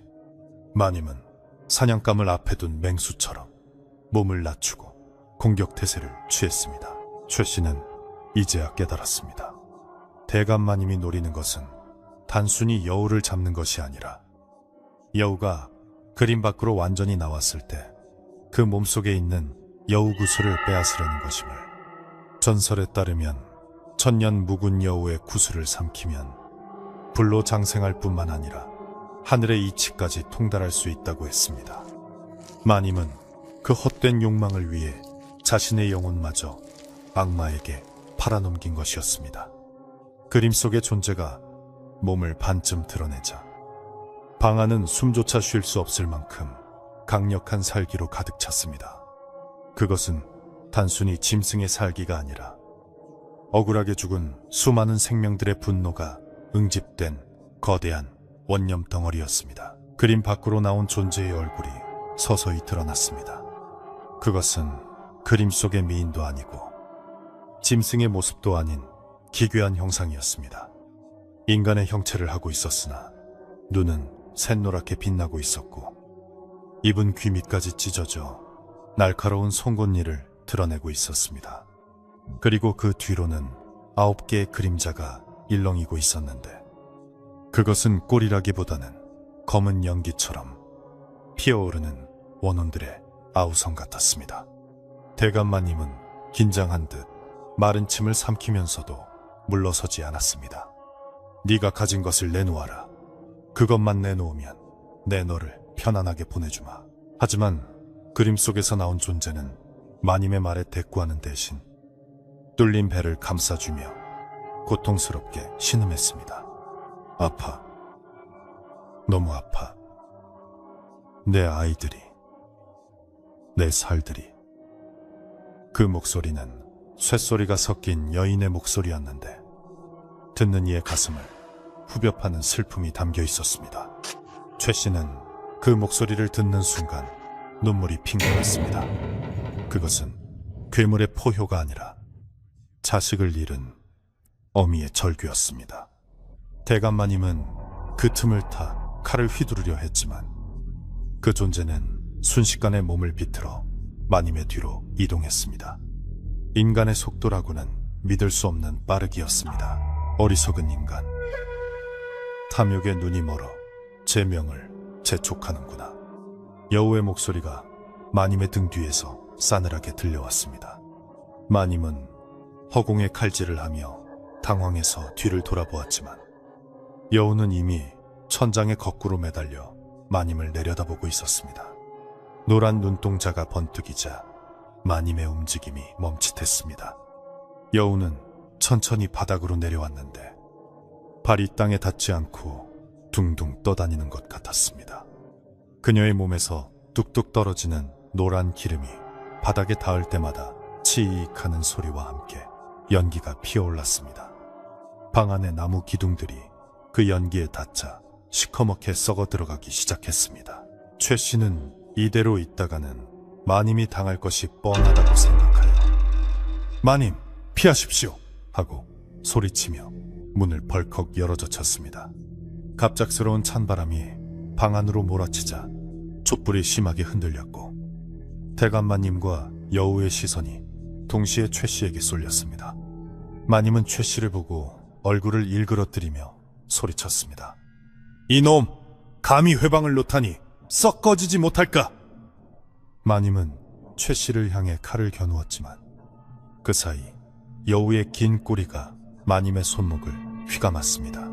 마님은 사냥감을 앞에 둔 맹수처럼 몸을 낮추고 공격 태세를 취했습니다. 최 씨는 이제야 깨달았습니다. 대감마님이 노리는 것은 단순히 여우를 잡는 것이 아니라 여우가 그림 밖으로 완전히 나왔을 때 그 몸속에 있는 여우 구슬을 빼앗으려는 것임을. 전설에 따르면 천년 묵은 여우의 구슬을 삼키면 불로 장생할 뿐만 아니라 하늘의 이치까지 통달할 수 있다고 했습니다. 마님은 그 헛된 욕망을 위해 자신의 영혼마저 악마에게 팔아넘긴 것이었습니다. 그림 속의 존재가 몸을 반쯤 드러내자 방 안은 숨조차 쉴 수 없을 만큼 강력한 살기로 가득 찼습니다. 그것은 단순히 짐승의 살기가 아니라 억울하게 죽은 수많은 생명들의 분노가 응집된 거대한 원념 덩어리였습니다. 그림 밖으로 나온 존재의 얼굴이 서서히 드러났습니다. 그것은 그림 속의 미인도 아니고 짐승의 모습도 아닌 기괴한 형상이었습니다. 인간의 형체를 하고 있었으나 눈은 샛노랗게 빛나고 있었고 입은 귀 밑까지 찢어져 날카로운 송곳니를 드러내고 있었습니다. 그리고 그 뒤로는 9개의 그림자가 일렁이고 있었는데 그것은 꼴이라기보다는 검은 연기처럼 피어오르는 원혼들의 아우성 같았습니다. 대감마님은 긴장한 듯 마른 침을 삼키면서도 물러서지 않았습니다. 네가 가진 것을 내놓아라. 그것만 내놓으면 내 너를 편안하게 보내주마. 하지만 그림 속에서 나온 존재는 마님의 말에 대꾸하는 대신 뚫린 배를 감싸주며 고통스럽게 신음했습니다. 아파. 너무 아파. 내 아이들이, 내 살들이. 그 목소리는 쇳소리가 섞인 여인의 목소리였는데 듣는 이의 가슴을 후벼 파는 슬픔이 담겨 있었습니다. 최 씨는 그 목소리를 듣는 순간 눈물이 핑 돌았습니다. 그것은 괴물의 포효가 아니라 자식을 잃은 어미의 절규였습니다. 대감마님은 그 틈을 타 칼을 휘두르려 했지만 그 존재는 순식간에 몸을 비틀어 마님의 뒤로 이동했습니다. 인간의 속도라고는 믿을 수 없는 빠르기였습니다. 어리석은 인간. 탐욕에 눈이 멀어 제 명을 재촉하는구나. 여우의 목소리가 마님의 등 뒤에서 싸늘하게 들려왔습니다. 마님은 허공에 칼질을 하며 당황해서 뒤를 돌아보았지만 여우는 이미 천장에 거꾸로 매달려 마님을 내려다보고 있었습니다. 노란 눈동자가 번뜩이자 마님의 움직임이 멈칫했습니다. 여우는 천천히 바닥으로 내려왔는데 발이 땅에 닿지 않고 둥둥 떠다니는 것 같았습니다. 그녀의 몸에서 뚝뚝 떨어지는 노란 기름이 바닥에 닿을 때마다 치익 하는 소리와 함께 연기가 피어올랐습니다. 방 안의 나무 기둥들이 그 연기에 닿자 시커멓게 썩어 들어가기 시작했습니다. 최 씨는 이대로 있다가는 마님이 당할 것이 뻔하다고 생각하여 마님, 피하십시오! 하고 소리치며 문을 벌컥 열어젖혔습니다. 갑작스러운 찬바람이 방 안으로 몰아치자 촛불이 심하게 흔들렸고 대감마님과 여우의 시선이 동시에 최 씨에게 쏠렸습니다. 마님은 최 씨를 보고 얼굴을 일그러뜨리며 소리쳤습니다. 이놈! 감히 회방을 놓다니 썩 꺼지지 못할까? 마님은 최 씨를 향해 칼을 겨누었지만 그 사이 여우의 긴 꼬리가 마님의 손목을 휘감았습니다.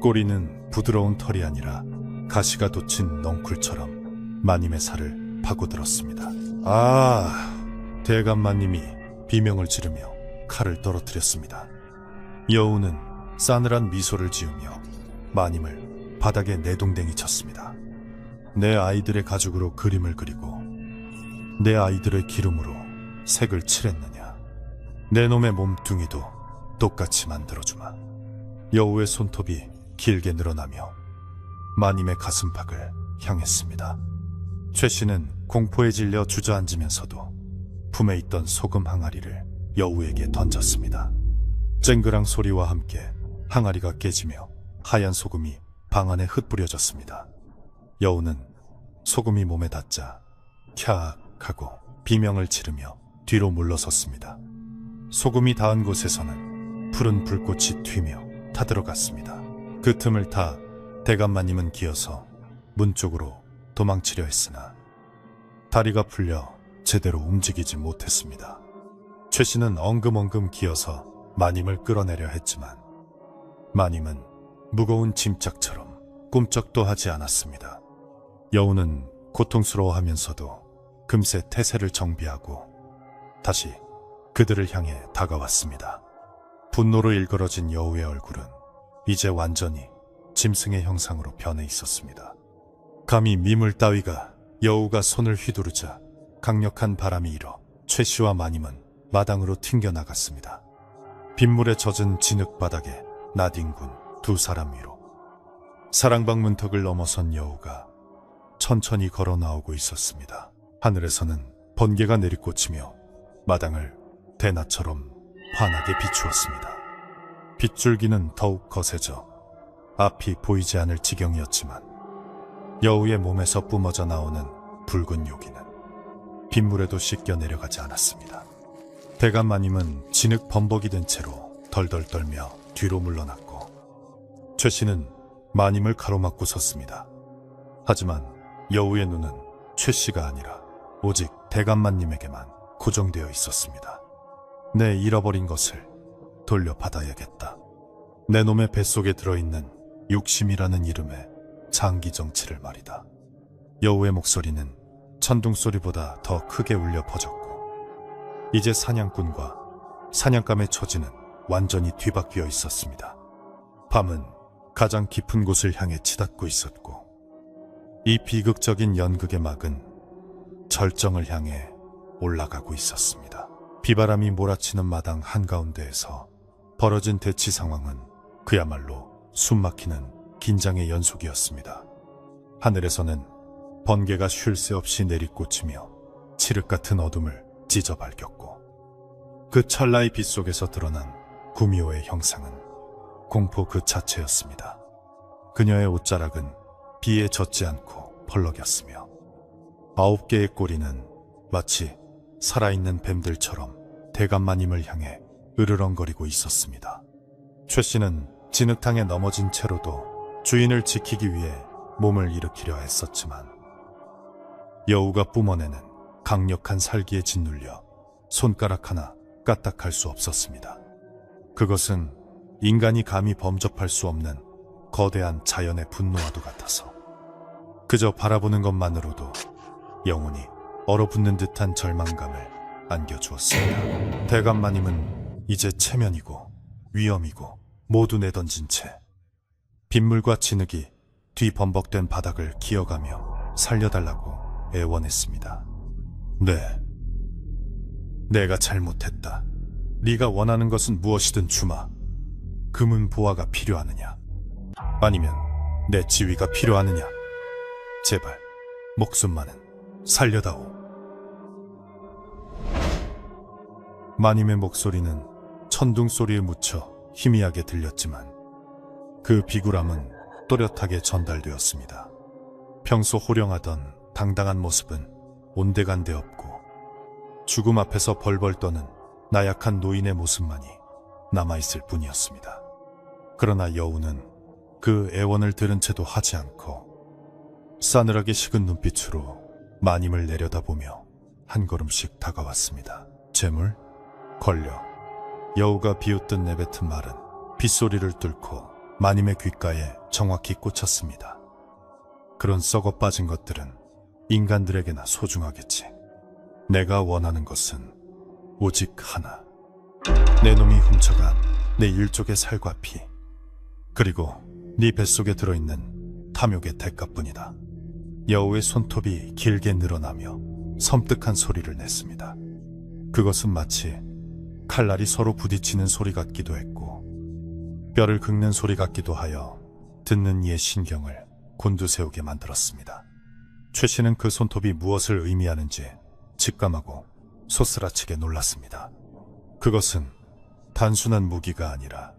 꼬리는 부드러운 털이 아니라 가시가 돋친 넝쿨처럼 마님의 살을 파고들었습니다. 아, 대감마님이 비명을 지르며 칼을 떨어뜨렸습니다. 여우는 싸늘한 미소를 지으며 마님을 바닥에 내동댕이 쳤습니다. 내 아이들의 가죽으로 그림을 그리고 내 아이들의 기름으로 색을 칠했느냐. 내 놈의 몸뚱이도 똑같이 만들어주마. 여우의 손톱이 길게 늘어나며 마님의 가슴팍을 향했습니다. 최 씨는 공포에 질려 주저앉으면서도 품에 있던 소금 항아리를 여우에게 던졌습니다. 쨍그랑 소리와 함께 항아리가 깨지며 하얀 소금이 방 안에 흩뿌려졌습니다. 여우는 소금이 몸에 닿자 캬악 하고 비명을 지르며 뒤로 물러섰습니다. 소금이 닿은 곳에서는 푸른 불꽃이 튀며 타들어갔습니다. 그 틈을 타 대감마님은 기어서 문 쪽으로 도망치려 했으나 다리가 풀려 제대로 움직이지 못했습니다. 최 씨는 엉금엉금 기어서 마님을 끌어내려 했지만 마님은 무거운 짐짝처럼 꿈쩍도 하지 않았습니다. 여우는 고통스러워하면서도 금세 태세를 정비하고 다시 그들을 향해 다가왔습니다. 분노로 일그러진 여우의 얼굴은 이제 완전히 짐승의 형상으로 변해 있었습니다. 감히 미물 따위가. 여우가 손을 휘두르자 강력한 바람이 일어 최 씨와 마님은 마당으로 튕겨나갔습니다. 빗물에 젖은 진흙바닥에 나뒹군 두 사람 위로 사랑방 문턱을 넘어선 여우가 천천히 걸어 나오고 있었습니다. 하늘에서는 번개가 내리꽂히며 마당을 대낮처럼 환하게 비추었습니다. 빗줄기는 더욱 거세져 앞이 보이지 않을 지경이었지만 여우의 몸에서 뿜어져 나오는 붉은 요기는 빗물에도 씻겨 내려가지 않았습니다. 대감마님은 진흙 범벅이 된 채로 덜덜 떨며 뒤로 물러났고 최 씨는 마님을 가로막고 섰습니다. 하지만 여우의 눈은 최 씨가 아니라 오직 대감마님에게만 고정되어 있었습니다. 내 잃어버린 것을 돌려받아야겠다. 내 놈의 뱃속에 들어있는 욕심이라는 이름의 장기 정치를 말이다. 여우의 목소리는 천둥 소리보다 더 크게 울려 퍼졌고 이제 사냥꾼과 사냥감의 처지는 완전히 뒤바뀌어 있었습니다. 밤은 가장 깊은 곳을 향해 치닫고 있었고 이 비극적인 연극의 막은 절정을 향해 올라가고 있었습니다. 비바람이 몰아치는 마당 한가운데에서 벌어진 대치 상황은 그야말로 숨막히는 긴장의 연속이었습니다. 하늘에서는 번개가 쉴 새 없이 내리꽂히며 칠흑 같은 어둠을 찢어발겼고 그 찰나의 빛 속에서 드러난 구미호의 형상은 공포 그 자체였습니다. 그녀의 옷자락은 비에 젖지 않고 펄럭였으며 9개의 꼬리는 마치 살아있는 뱀들처럼 대감마님을 향해 으르렁거리고 있었습니다. 최 씨는 진흙탕에 넘어진 채로도 주인을 지키기 위해 몸을 일으키려 애썼지만 여우가 뿜어내는 강력한 살기에 짓눌려 손가락 하나 까딱할 수 없었습니다. 그것은 인간이 감히 범접할 수 없는 거대한 자연의 분노와도 같아서 그저 바라보는 것만으로도 영혼이 얼어붙는 듯한 절망감을 안겨주었습니다. 대감마님은 이제 체면이고 위험이고 모두 내던진 채 빗물과 진흙이 뒤범벅된 바닥을 기어가며 살려달라고 애원했습니다. 네, 내가 잘못했다. 네가 원하는 것은 무엇이든 주마. 금은 보화가 필요하느냐? 아니면 내 지위가 필요하느냐? 제발 목숨만은 살려다오. 마님의 목소리는 천둥 소리에 묻혀 희미하게 들렸지만 그 비굴함은 또렷하게 전달되었습니다. 평소 호령하던 당당한 모습은 온데간데 없고 죽음 앞에서 벌벌 떠는 나약한 노인의 모습만이 남아있을 뿐이었습니다. 그러나 여우는 그 애원을 들은 채도 하지 않고 싸늘하게 식은 눈빛으로 마님을 내려다보며 한 걸음씩 다가왔습니다. 재물, 권력, 여우가 비웃듯 내뱉은 말은 빗소리를 뚫고 마님의 귓가에 정확히 꽂혔습니다. 그런 썩어 빠진 것들은 인간들에게나 소중하겠지. 내가 원하는 것은 오직 하나. 내 놈이 훔쳐간 내 일족의 살과 피, 그리고 네 뱃속에 들어있는 탐욕의 대가뿐이다. 여우의 손톱이 길게 늘어나며 섬뜩한 소리를 냈습니다. 그것은 마치 칼날이 서로 부딪히는 소리 같기도 했고 뼈를 긁는 소리 같기도 하여 듣는 이의 신경을 곤두세우게 만들었습니다. 최 씨는 그 손톱이 무엇을 의미하는지 직감하고 소스라치게 놀랐습니다. 그것은 단순한 무기가 아니라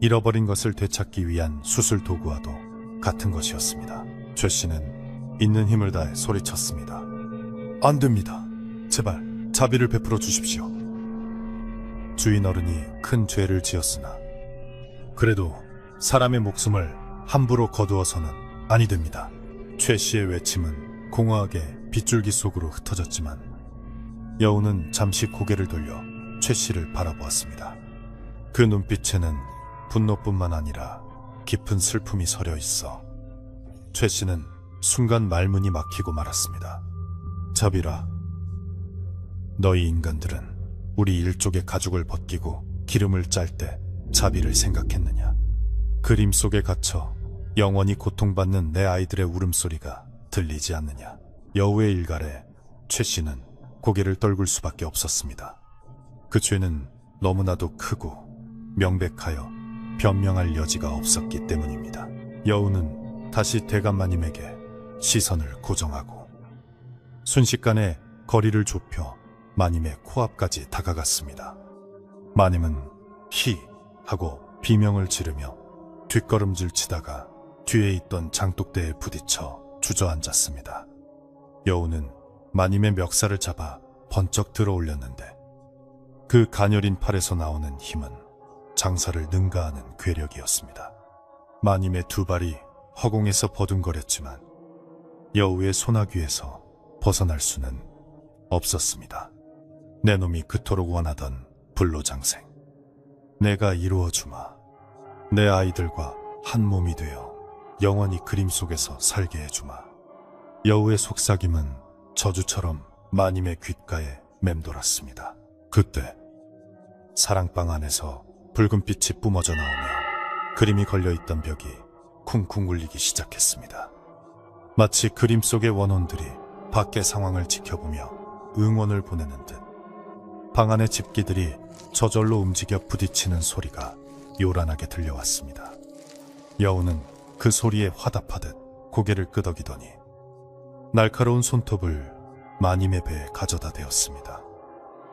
잃어버린 것을 되찾기 위한 수술 도구와도 같은 것이었습니다. 최 씨는 있는 힘을 다해 소리쳤습니다. 안 됩니다. 제발 자비를 베풀어 주십시오. 주인 어른이 큰 죄를 지었으나 그래도 사람의 목숨을 함부로 거두어서는 아니 됩니다. 최 씨의 외침은 공허하게 빗줄기 속으로 흩어졌지만 여우는 잠시 고개를 돌려 최 씨를 바라보았습니다. 그 눈빛에는 분노뿐만 아니라 깊은 슬픔이 서려 있어 최 씨는 순간 말문이 막히고 말았습니다. 자비라, 너희 인간들은 우리 일족의 가죽을 벗기고 기름을 짤 때 자비를 생각했느냐? 그림 속에 갇혀 영원히 고통받는 내 아이들의 울음소리가 들리지 않느냐? 여우의 일갈에 최 씨는 고개를 떨굴 수밖에 없었습니다. 그 죄는 너무나도 크고 명백하여 변명할 여지가 없었기 때문입니다. 여우는 다시 대감마님에게 시선을 고정하고 순식간에 거리를 좁혀 마님의 코앞까지 다가갔습니다. 마님은 히 하고 비명을 지르며 뒷걸음질 치다가 뒤에 있던 장독대에 부딪혀 주저앉았습니다. 여우는 마님의 멱살을 잡아 번쩍 들어 올렸는데 그 가녀린 팔에서 나오는 힘은 장사를 능가하는 괴력이었습니다. 마님의 두 발이 허공에서 버둥거렸지만 여우의 소나귀에서 벗어날 수는 없었습니다. 내 놈이 그토록 원하던 불로장생, 내가 이루어주마. 내 아이들과 한 몸이 되어 영원히 그림 속에서 살게 해주마. 여우의 속삭임은 저주처럼 마님의 귓가에 맴돌았습니다. 그때 사랑방 안에서 붉은 빛이 뿜어져 나오며 그림이 걸려있던 벽이 쿵쿵 울리기 시작했습니다. 마치 그림 속의 원혼들이 밖의 상황을 지켜보며 응원을 보내는 듯 방 안의 집기들이 저절로 움직여 부딪히는 소리가 요란하게 들려왔습니다. 여우는 그 소리에 화답하듯 고개를 끄덕이더니 날카로운 손톱을 마님의 배에 가져다 대었습니다.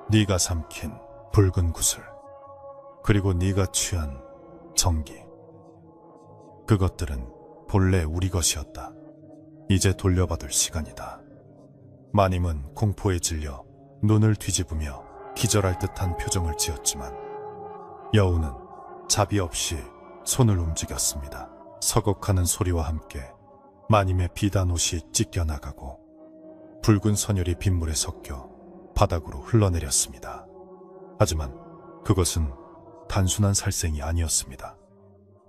네가 삼킨 붉은 구슬, 그리고 네가 취한 정기, 그것들은 본래 우리 것이었다. 이제 돌려받을 시간이다. 마님은 공포에 질려 눈을 뒤집으며 기절할 듯한 표정을 지었지만 여우는 자비 없이 손을 움직였습니다. 서걱하는 소리와 함께 마님의 비단 옷이 찢겨나가고 붉은 선혈이 빗물에 섞여 바닥으로 흘러내렸습니다. 하지만 그것은 단순한 살생이 아니었습니다.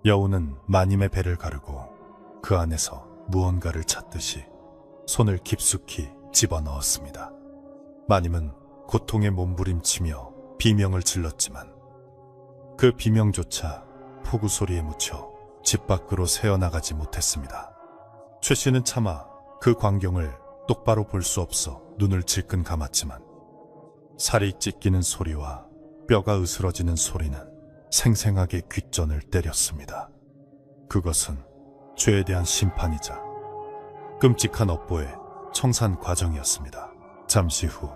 여우는 마님의 배를 가르고 그 안에서 무언가를 찾듯이 손을 깊숙이 집어넣었습니다. 마님은 고통에 몸부림치며 비명을 질렀지만 그 비명조차 폭우 소리에 묻혀 집 밖으로 새어나가지 못했습니다. 최 씨는 차마 그 광경을 똑바로 볼 수 없어 눈을 질끈 감았지만 살이 찢기는 소리와 뼈가 으스러지는 소리는 생생하게 귓전을 때렸습니다. 그것은 죄에 대한 심판이자 끔찍한 업보의 청산 과정이었습니다. 잠시 후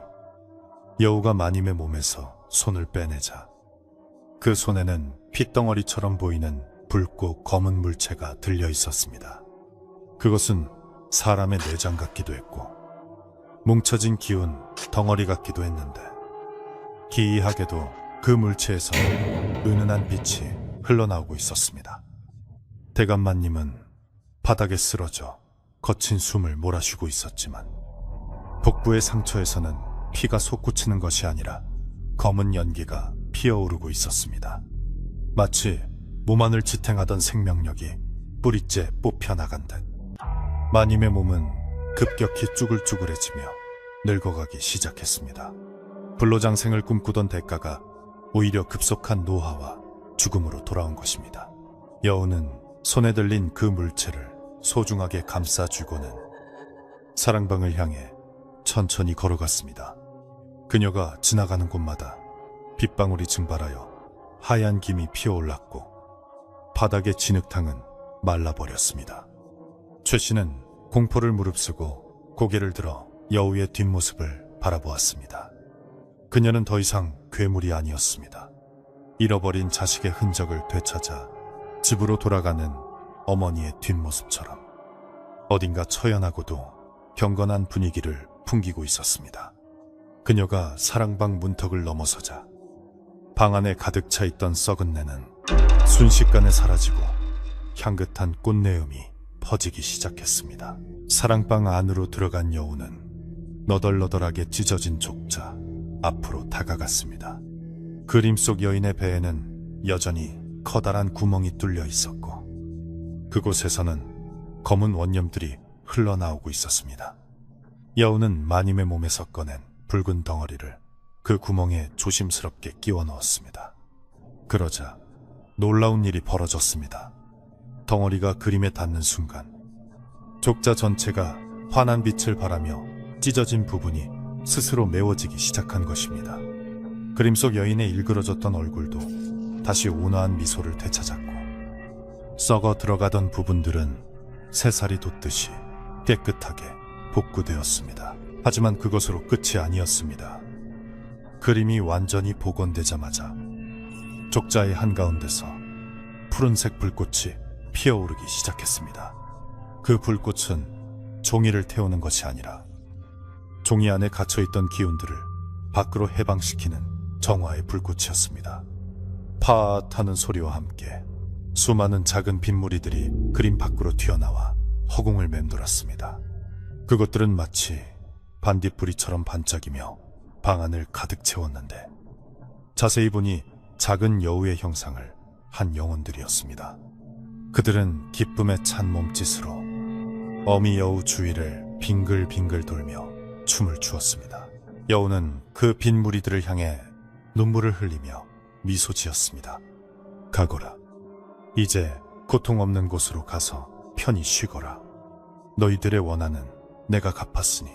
여우가 마님의 몸에서 손을 빼내자 그 손에는 핏덩어리처럼 보이는 붉고 검은 물체가 들려 있었습니다. 그것은 사람의 내장 같기도 했고 뭉쳐진 기운 덩어리 같기도 했는데 기이하게도 그 물체에서 은은한 빛이 흘러나오고 있었습니다. 대감마님은 바닥에 쓰러져 거친 숨을 몰아쉬고 있었지만 복부의 상처에서는 피가 솟구치는 것이 아니라 검은 연기가 피어오르고 있었습니다. 마치 몸 안을 지탱하던 생명력이 뿌리째 뽑혀나간 듯. 마님의 몸은 급격히 쭈글쭈글해지며 늙어가기 시작했습니다. 불로장생을 꿈꾸던 대가가 오히려 급속한 노화와 죽음으로 돌아온 것입니다. 여우는 손에 들린 그 물체를 소중하게 감싸쥐고는 사랑방을 향해 천천히 걸어갔습니다. 그녀가 지나가는 곳마다 빗방울이 증발하여 하얀 김이 피어올랐고 바닥의 진흙탕은 말라버렸습니다. 최 씨는 공포를 무릅쓰고 고개를 들어 여우의 뒷모습을 바라보았습니다. 그녀는 더 이상 괴물이 아니었습니다. 잃어버린 자식의 흔적을 되찾아 집으로 돌아가는 어머니의 뒷모습처럼 어딘가 처연하고도 경건한 분위기를 풍기고 있었습니다. 그녀가 사랑방 문턱을 넘어서자 방 안에 가득 차 있던 썩은 내는 순식간에 사라지고 향긋한 꽃내음이 퍼지기 시작했습니다. 사랑방 안으로 들어간 여우는 너덜너덜하게 찢어진 족자 앞으로 다가갔습니다. 그림 속 여인의 배에는 여전히 커다란 구멍이 뚫려 있었고 그곳에서는 검은 원념들이 흘러나오고 있었습니다. 여우는 마님의 몸에서 꺼낸 붉은 덩어리를 그 구멍에 조심스럽게 끼워 넣었습니다. 그러자 놀라운 일이 벌어졌습니다. 덩어리가 그림에 닿는 순간 족자 전체가 환한 빛을 발하며 찢어진 부분이 스스로 메워지기 시작한 것입니다. 그림 속 여인의 일그러졌던 얼굴도 다시 온화한 미소를 되찾았고 썩어 들어가던 부분들은 새살이 돋듯이 깨끗하게 복구되었습니다. 하지만 그것으로 끝이 아니었습니다. 그림이 완전히 복원되자마자 족자의 한가운데서 푸른색 불꽃이 피어오르기 시작했습니다. 그 불꽃은 종이를 태우는 것이 아니라 종이 안에 갇혀있던 기운들을 밖으로 해방시키는 정화의 불꽃이었습니다. 파앗 하는 소리와 함께 수많은 작은 빗무리들이 그림 밖으로 튀어나와 허공을 맴돌았습니다. 그것들은 마치 반딧불이처럼 반짝이며 방 안을 가득 채웠는데 자세히 보니 작은 여우의 형상을 한 영혼들이었습니다. 그들은 기쁨에 찬 몸짓으로 어미 여우 주위를 빙글빙글 돌며 춤을 추었습니다. 여우는 그 빗무리들을 향해 눈물을 흘리며 미소 지었습니다. 가거라. 이제 고통 없는 곳으로 가서 편히 쉬거라. 너희들의 원한은 내가 갚았으니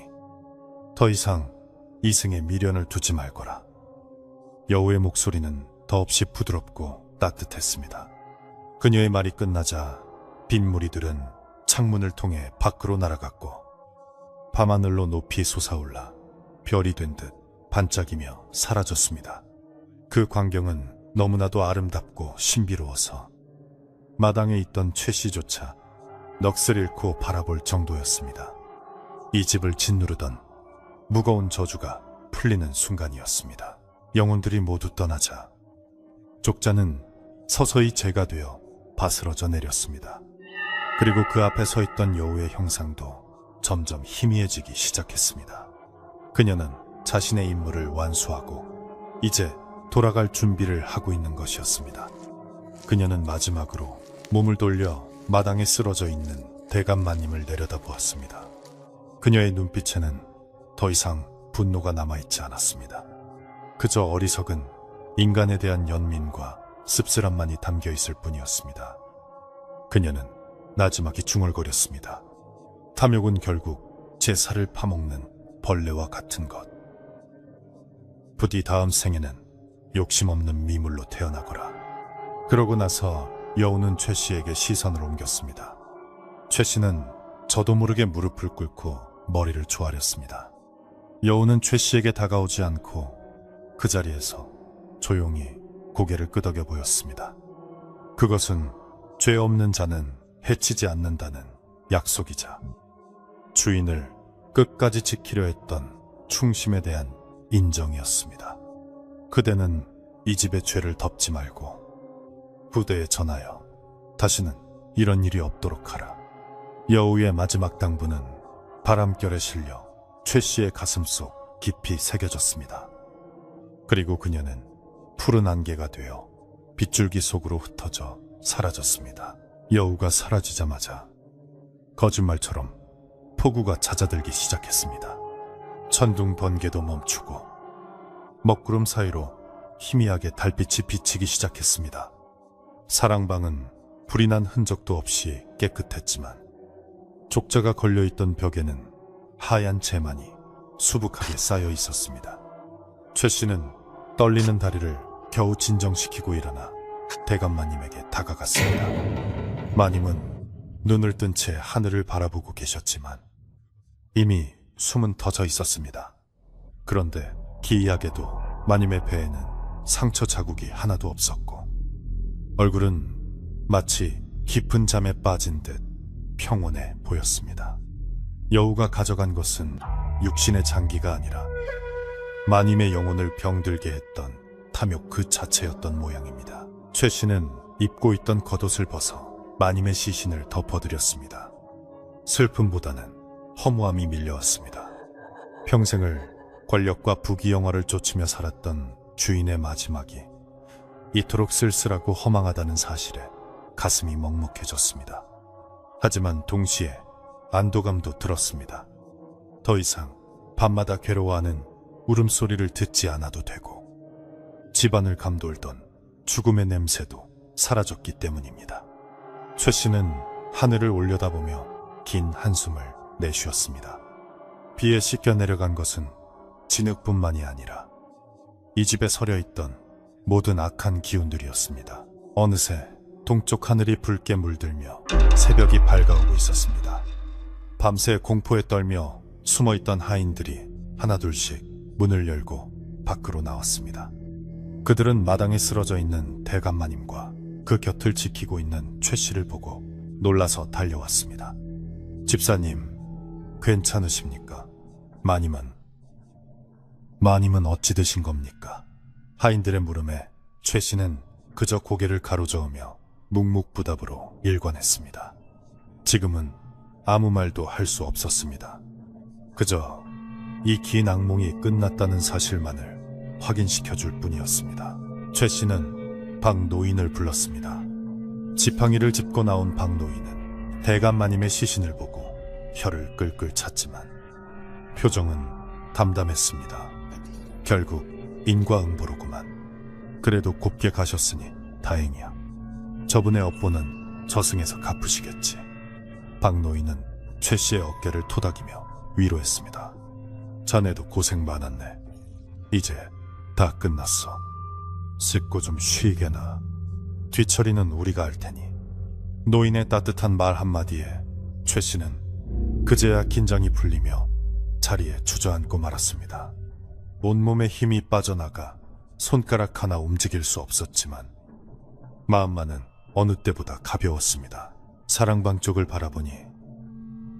더 이상 이승에 미련을 두지 말거라. 여우의 목소리는 더없이 부드럽고 따뜻했습니다. 그녀의 말이 끝나자 빗무리들은 창문을 통해 밖으로 날아갔고 밤하늘로 높이 솟아올라 별이 된 듯 반짝이며 사라졌습니다. 그 광경은 너무나도 아름답고 신비로워서 마당에 있던 최 씨조차 넋을 잃고 바라볼 정도였습니다. 이 집을 짓누르던 무거운 저주가 풀리는 순간이었습니다. 영혼들이 모두 떠나자 족자는 서서히 재가 되어 바스러져 내렸습니다. 그리고 그 앞에 서 있던 여우의 형상도 점점 희미해지기 시작했습니다. 그녀는 자신의 임무를 완수하고 이제 돌아갈 준비를 하고 있는 것이었습니다. 그녀는 마지막으로 몸을 돌려 마당에 쓰러져 있는 대감마님을 내려다보았습니다. 그녀의 눈빛에는 더 이상 분노가 남아있지 않았습니다. 그저 어리석은 인간에 대한 연민과 씁쓸함만이 담겨있을 뿐이었습니다. 그녀는 나지막이 중얼거렸습니다. 탐욕은 결국 제 살을 파먹는 벌레와 같은 것. 부디 다음 생에는 욕심 없는 미물로 태어나거라. 그러고 나서 여우는 최 씨에게 시선을 옮겼습니다. 최 씨는 저도 모르게 무릎을 꿇고 머리를 조아렸습니다. 여우는 최 씨에게 다가오지 않고 그 자리에서 조용히 고개를 끄덕여 보였습니다. 그것은 죄 없는 자는 해치지 않는다는 약속이자 주인을 끝까지 지키려 했던 충심에 대한 인정이었습니다. 그대는 이 집의 죄를 덮지 말고 부대에 전하여 다시는 이런 일이 없도록 하라. 여우의 마지막 당부는 바람결에 실려 최 씨의 가슴 속 깊이 새겨졌습니다. 그리고 그녀는 푸른 안개가 되어 빗줄기 속으로 흩어져 사라졌습니다. 여우가 사라지자마자 거짓말처럼 폭우가 잦아들기 시작했습니다. 천둥 번개도 멈추고 먹구름 사이로 희미하게 달빛이 비치기 시작했습니다. 사랑방은 불이 난 흔적도 없이 깨끗했지만 족자가 걸려있던 벽에는 하얀 재만이 수북하게 쌓여 있었습니다. 최 씨는 떨리는 다리를 겨우 진정시키고 일어나 대감마님에게 다가갔습니다. 마님은 눈을 뜬 채 하늘을 바라보고 계셨지만 이미 숨은 터져 있었습니다. 그런데 기이하게도 마님의 배에는 상처 자국이 하나도 없었고 얼굴은 마치 깊은 잠에 빠진 듯 평온해 보였습니다. 여우가 가져간 것은 육신의 장기가 아니라 마님의 영혼을 병들게 했던 탐욕 그 자체였던 모양입니다. 최 씨는 입고 있던 겉옷을 벗어 마님의 시신을 덮어드렸습니다. 슬픔보다는 허무함이 밀려왔습니다. 평생을 권력과 부귀영화를 쫓으며 살았던 주인의 마지막이 이토록 쓸쓸하고 허망하다는 사실에 가슴이 먹먹해졌습니다. 하지만 동시에 안도감도 들었습니다. 더 이상 밤마다 괴로워하는 울음소리를 듣지 않아도 되고 집안을 감돌던 죽음의 냄새도 사라졌기 때문입니다. 최 씨는 하늘을 올려다보며 긴 한숨을 내쉬었습니다. 비에 씻겨 내려간 것은 진흙뿐만이 아니라 이 집에 서려있던 모든 악한 기운들이었습니다. 어느새 동쪽 하늘이 붉게 물들며 새벽이 밝아오고 있었습니다. 밤새 공포에 떨며 숨어있던 하인들이 하나둘씩 문을 열고 밖으로 나왔습니다. 그들은 마당에 쓰러져 있는 대감마님과 그 곁을 지키고 있는 최 씨를 보고 놀라서 달려왔습니다. 집사님, 괜찮으십니까? 마님은 어찌 드신 겁니까? 하인들의 물음에 최 씨는 그저 고개를 가로저으며 묵묵부답으로 일관했습니다. 지금은 아무 말도 할 수 없었습니다. 그저 이 긴 악몽이 끝났다는 사실만을 확인시켜줄 뿐이었습니다. 최 씨는 박 노인을 불렀습니다. 지팡이를 짚고 나온 박 노인은 대감마님의 시신을 보고 혀를 끌끌 찼지만 표정은 담담했습니다. 결국 인과응보로구만. 그래도 곱게 가셨으니 다행이야. 저분의 업보는 저승에서 갚으시겠지. 박 노인은 최 씨의 어깨를 토닥이며 위로했습니다. 자네도 고생 많았네. 이제 다 끝났어. 씻고 좀 쉬게나. 뒤처리는 우리가 할 테니. 노인의 따뜻한 말 한마디에 최 씨는 그제야 긴장이 풀리며 자리에 주저앉고 말았습니다. 온몸에 힘이 빠져나가 손가락 하나 움직일 수 없었지만 마음만은 어느 때보다 가벼웠습니다. 사랑방 쪽을 바라보니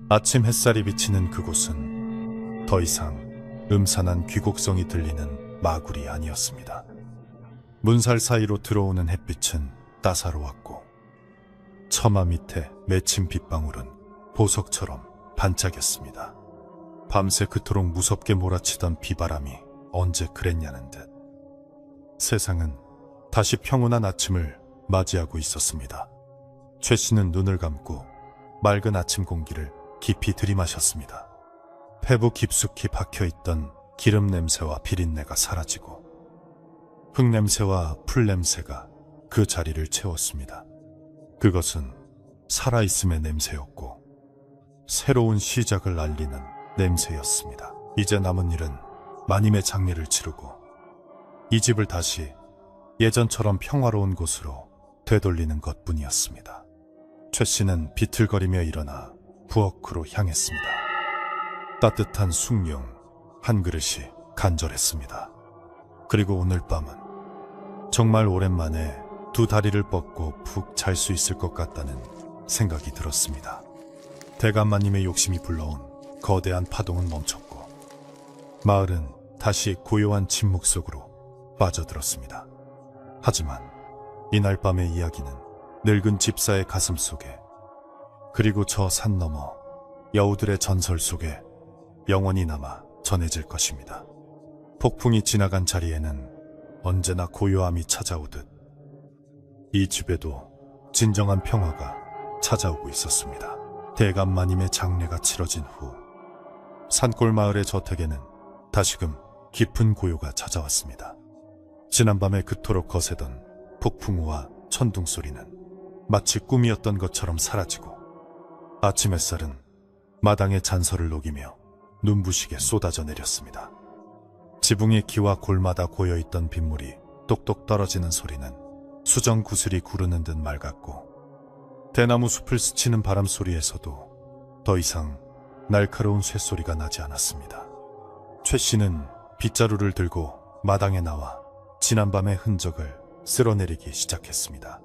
아침 햇살이 비치는 그곳은 더 이상 음산한 귀곡성이 들리는 마굴이 아니었습니다. 문살 사이로 들어오는 햇빛은 따사로웠고 처마 밑에 맺힌 빗방울은 보석처럼 반짝였습니다. 밤새 그토록 무섭게 몰아치던 비바람이 언제 그랬냐는 듯 세상은 다시 평온한 아침을 맞이하고 있었습니다. 최 씨는 눈을 감고 맑은 아침 공기를 깊이 들이마셨습니다. 폐부 깊숙이 박혀있던 기름 냄새와 비린내가 사라지고 흙 냄새와 풀 냄새가 그 자리를 채웠습니다. 그것은 살아있음의 냄새였고 새로운 시작을 알리는 냄새였습니다. 이제 남은 일은 마님의 장례를 치르고 이 집을 다시 예전처럼 평화로운 곳으로 되돌리는 것뿐이었습니다. 최 씨는 비틀거리며 일어나 부엌으로 향했습니다. 따뜻한 숭늉 한 그릇이 간절했습니다. 그리고 오늘 밤은 정말 오랜만에 두 다리를 뻗고 푹 잘 수 있을 것 같다는 생각이 들었습니다. 대감마님의 욕심이 불러온 거대한 파동은 멈췄고 마을은 다시 고요한 침묵 속으로 빠져들었습니다. 하지만 이날 밤의 이야기는 늙은 집사의 가슴 속에 그리고 저 산 너머 여우들의 전설 속에 영원히 남아 전해질 것입니다. 폭풍이 지나간 자리에는 언제나 고요함이 찾아오듯 이 집에도 진정한 평화가 찾아오고 있었습니다. 대감마님의 장례가 치러진 후 산골 마을의 저택에는 다시금 깊은 고요가 찾아왔습니다. 지난밤에 그토록 거세던 폭풍우와 천둥 소리는 마치 꿈이었던 것처럼 사라지고 아침 햇살은 마당의 잔설을 녹이며 눈부시게 쏟아져 내렸습니다. 지붕의 기와 골마다 고여있던 빗물이 똑똑 떨어지는 소리는 수정 구슬이 구르는 듯 맑았고 대나무 숲을 스치는 바람 소리에서도 더 이상 날카로운 쇳소리가 나지 않았습니다. 최 씨는 빗자루를 들고 마당에 나와 지난밤의 흔적을 쓸어내리기 시작했습니다.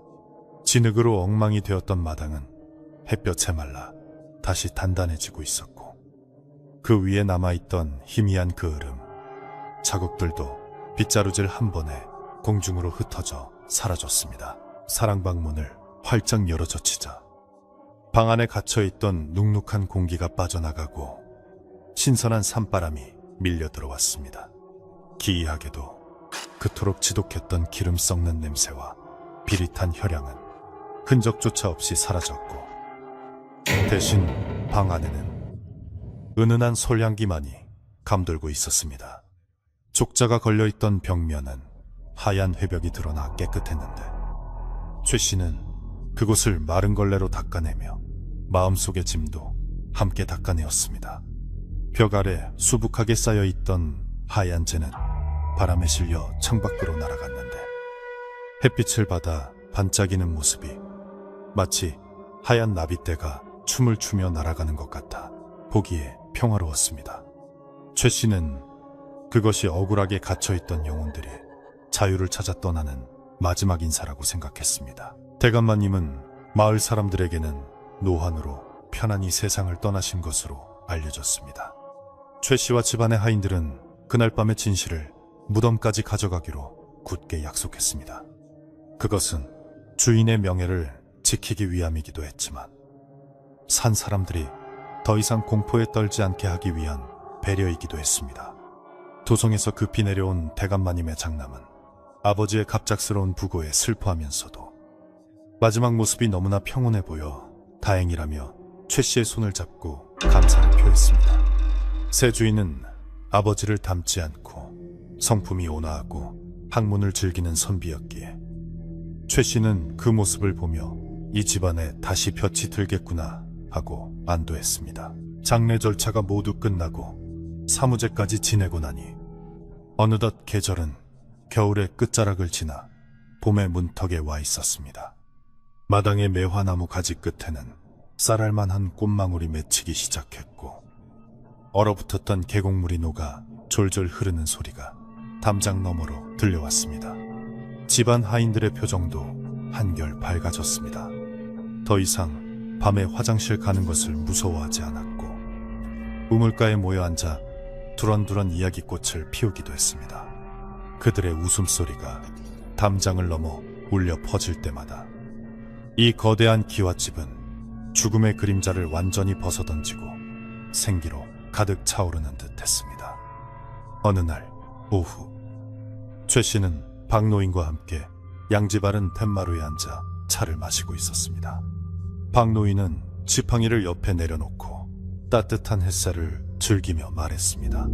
진흙으로 엉망이 되었던 마당은 햇볕에 말라 다시 단단해지고 있었고 그 위에 남아있던 희미한 그을음, 자국들도 빗자루질 한 번에 공중으로 흩어져 사라졌습니다. 사랑방 문을 활짝 열어젖히자 방 안에 갇혀있던 눅눅한 공기가 빠져나가고 신선한 산바람이 밀려 들어왔습니다. 기이하게도 그토록 지독했던 기름 썩는 냄새와 비릿한 혈향은 흔적조차 없이 사라졌고 대신 방 안에는 은은한 솔향기만이 감돌고 있었습니다. 족자가 걸려있던 벽면은 하얀 회벽이 드러나 깨끗했는데 최 씨는 그곳을 마른 걸레로 닦아내며 마음속의 짐도 함께 닦아내었습니다. 벽 아래 수북하게 쌓여있던 하얀 재는 바람에 실려 창밖으로 날아갔는데 햇빛을 받아 반짝이는 모습이 마치 하얀 나빗대가 춤을 추며 날아가는 것 같아 보기에 평화로웠습니다. 최 씨는 그것이 억울하게 갇혀있던 영혼들이 자유를 찾아 떠나는 마지막 인사라고 생각했습니다. 대감마님은 마을 사람들에게는 노환으로 편안히 세상을 떠나신 것으로 알려졌습니다. 최 씨와 집안의 하인들은 그날 밤의 진실을 무덤까지 가져가기로 굳게 약속했습니다. 그것은 주인의 명예를 지키기 위함이기도 했지만 산 사람들이 더 이상 공포에 떨지 않게 하기 위한 배려이기도 했습니다. 도성에서 급히 내려온 대감마님의 장남은 아버지의 갑작스러운 부고에 슬퍼하면서도 마지막 모습이 너무나 평온해 보여 다행이라며 최 씨의 손을 잡고 감사를 표했습니다. 새 주인은 아버지를 닮지 않고 성품이 온화하고 학문을 즐기는 선비였기에 최 씨는 그 모습을 보며 이 집안에 다시 볕이 들겠구나 하고 안도했습니다. 장례 절차가 모두 끝나고 사무제까지 지내고 나니 어느덧 계절은 겨울의 끝자락을 지나 봄의 문턱에 와 있었습니다. 마당의 매화나무 가지 끝에는 쌀알만한 꽃망울이 맺히기 시작했고 얼어붙었던 계곡물이 녹아 졸졸 흐르는 소리가 담장 너머로 들려왔습니다. 집안 하인들의 표정도 한결 밝아졌습니다. 더 이상 밤에 화장실 가는 것을 무서워하지 않았고 우물가에 모여 앉아 두런두런 이야기꽃을 피우기도 했습니다. 그들의 웃음소리가 담장을 넘어 울려 퍼질 때마다 이 거대한 기와집은 죽음의 그림자를 완전히 벗어던지고 생기로 가득 차오르는 듯 했습니다. 어느 날 오후 최 씨는 박노인과 함께 양지바른 툇마루에 앉아 차를 마시고 있었습니다. 박노인은 지팡이를 옆에 내려놓고 따뜻한 햇살을 즐기며 말했습니다.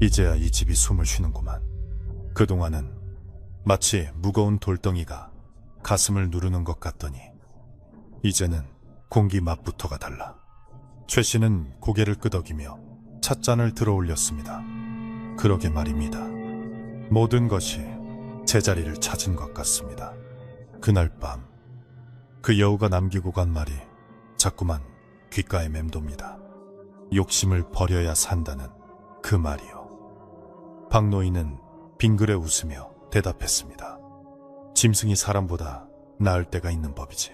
이제야 이 집이 숨을 쉬는구만. 그동안은 마치 무거운 돌덩이가 가슴을 누르는 것 같더니 이제는 공기 맛부터가 달라. 최 씨는 고개를 끄덕이며 찻잔을 들어 올렸습니다. 그러게 말입니다. 모든 것이 제자리를 찾은 것 같습니다. 그날 밤 그 여우가 남기고 간 말이 자꾸만 귓가에 맴돕니다. 욕심을 버려야 산다는 그 말이요. 박노인은 빙그레 웃으며 대답했습니다. 짐승이 사람보다 나을 때가 있는 법이지.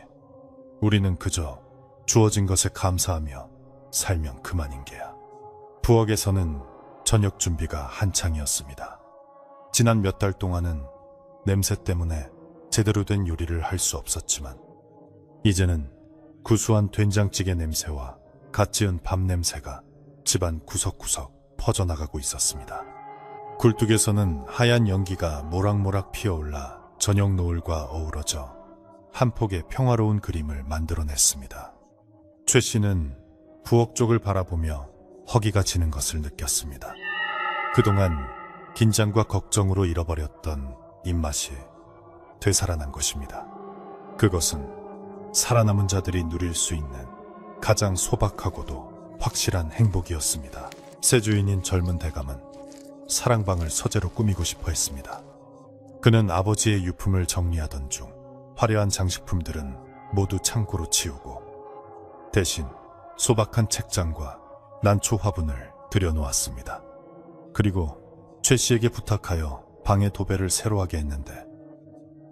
우리는 그저 주어진 것에 감사하며 살면 그만인 게야. 부엌에서는 저녁 준비가 한창이었습니다. 지난 몇 달 동안은 냄새 때문에 제대로 된 요리를 할 수 없었지만 이제는 구수한 된장찌개 냄새와 갓 지은 밥 냄새가 집안 구석구석 퍼져나가고 있었습니다. 굴뚝에서는 하얀 연기가 모락모락 피어올라 저녁 노을과 어우러져 한 폭의 평화로운 그림을 만들어냈습니다. 최 씨는 부엌 쪽을 바라보며 허기가 지는 것을 느꼈습니다. 그동안 긴장과 걱정으로 잃어버렸던 입맛이 되살아난 것입니다. 그것은 살아남은 자들이 누릴 수 있는 가장 소박하고도 확실한 행복이었습니다. 새 주인인 젊은 대감은 사랑방을 서재로 꾸미고 싶어 했습니다. 그는 아버지의 유품을 정리하던 중 화려한 장식품들은 모두 창고로 치우고 대신 소박한 책장과 난초 화분을 들여놓았습니다. 그리고 최 씨에게 부탁하여 방의 도배를 새로 하게 했는데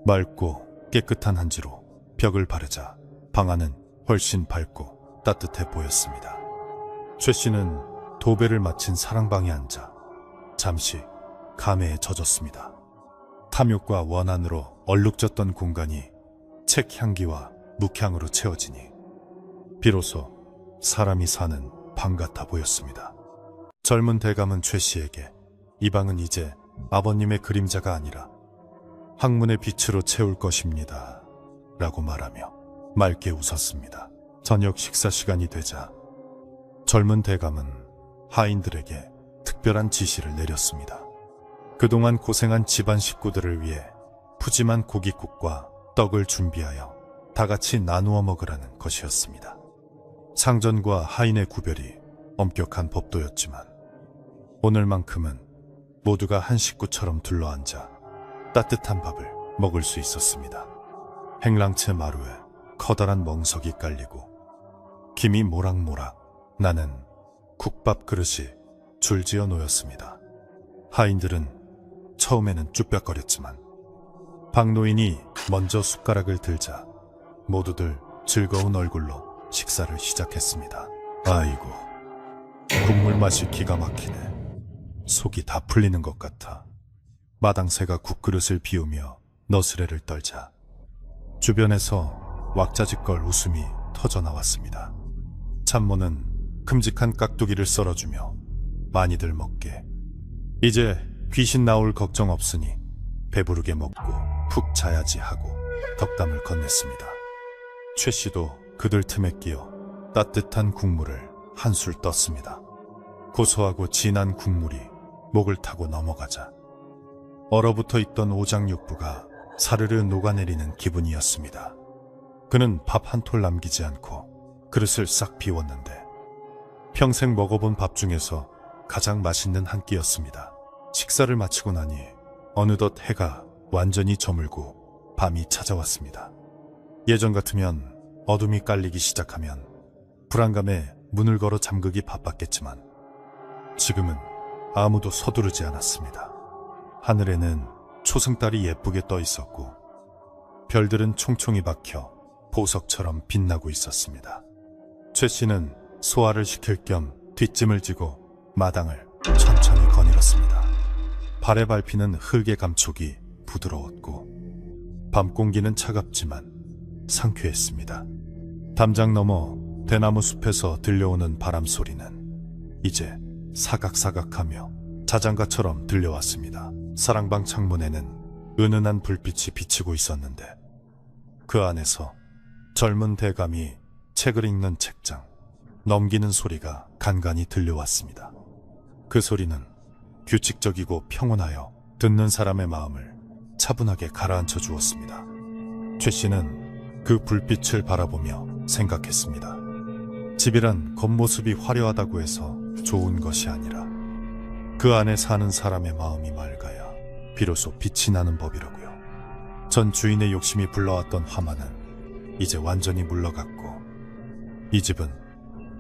맑고 깨끗한 한지로 벽을 바르자 방 안은 훨씬 밝고 따뜻해 보였습니다. 최 씨는 도배를 마친 사랑방에 앉아 잠시 감회에 젖었습니다. 탐욕과 원한으로 얼룩졌던 공간이 책 향기와 묵향으로 채워지니 비로소 사람이 사는 방 같아 보였습니다. 젊은 대감은 최 씨에게 이 방은 이제 아버님의 그림자가 아니라 학문의 빛으로 채울 것입니다 라고 말하며 맑게 웃었습니다. 저녁 식사 시간이 되자 젊은 대감은 하인들에게 특별한 지시를 내렸습니다. 그동안 고생한 집안 식구들을 위해 푸짐한 고깃국과 떡을 준비하여 다 같이 나누어 먹으라는 것이었습니다. 상전과 하인의 구별이 엄격한 법도였지만 오늘만큼은 모두가 한 식구처럼 둘러앉아 따뜻한 밥을 먹을 수 있었습니다. 행랑채 마루에 커다란 멍석이 깔리고 김이 모락모락 나는 국밥 그릇이 줄지어 놓였습니다. 하인들은 처음에는 쭈뼛거렸지만 박노인이 먼저 숟가락을 들자 모두들 즐거운 얼굴로 식사를 시작했습니다. 아이고, 국물 맛이 기가 막히네. 속이 다 풀리는 것 같아. 마당새가 국그릇을 비우며 너스레를 떨자 주변에서 왁자지껄 웃음이 터져 나왔습니다. 참모는 큼직한 깍두기를 썰어주며 많이들 먹게. 이제 귀신 나올 걱정 없으니 배부르게 먹고 푹 자야지 하고 덕담을 건넸습니다. 최 씨도 그들 틈에 끼어 따뜻한 국물을 한술 떴습니다. 고소하고 진한 국물이 목을 타고 넘어가자 얼어붙어 있던 오장육부가 사르르 녹아내리는 기분이었습니다. 그는 밥 한 톨 남기지 않고 그릇을 싹 비웠는데 평생 먹어본 밥 중에서 가장 맛있는 한 끼였습니다. 식사를 마치고 나니 어느덧 해가 완전히 저물고 밤이 찾아왔습니다. 예전 같으면 어둠이 깔리기 시작하면 불안감에 문을 걸어 잠그기 바빴겠지만 지금은 아무도 서두르지 않았습니다. 하늘에는 초승달이 예쁘게 떠 있었고 별들은 총총히 박혀 보석처럼 빛나고 있었습니다. 최 씨는 소화를 시킬 겸 뒷짐을 지고 마당을 천천히 거닐었습니다. 발에 밟히는 흙의 감촉이 부드러웠고 밤 공기는 차갑지만 상쾌했습니다. 담장 너머 대나무 숲에서 들려오는 바람 소리는 이제 사각사각하며 자장가처럼 들려왔습니다. 사랑방 창문에는 은은한 불빛이 비치고 있었는데 그 안에서 젊은 대감이 책을 읽는 책장, 넘기는 소리가 간간히 들려왔습니다. 그 소리는 규칙적이고 평온하여 듣는 사람의 마음을 차분하게 가라앉혀 주었습니다. 최 씨는 그 불빛을 바라보며 생각했습니다. 집이란 겉모습이 화려하다고 해서 좋은 것이 아니라 그 안에 사는 사람의 마음이 맑아야 비로소 빛이 나는 법이라고요. 전 주인의 욕심이 불러왔던 화만은 이제 완전히 물러갔고 이 집은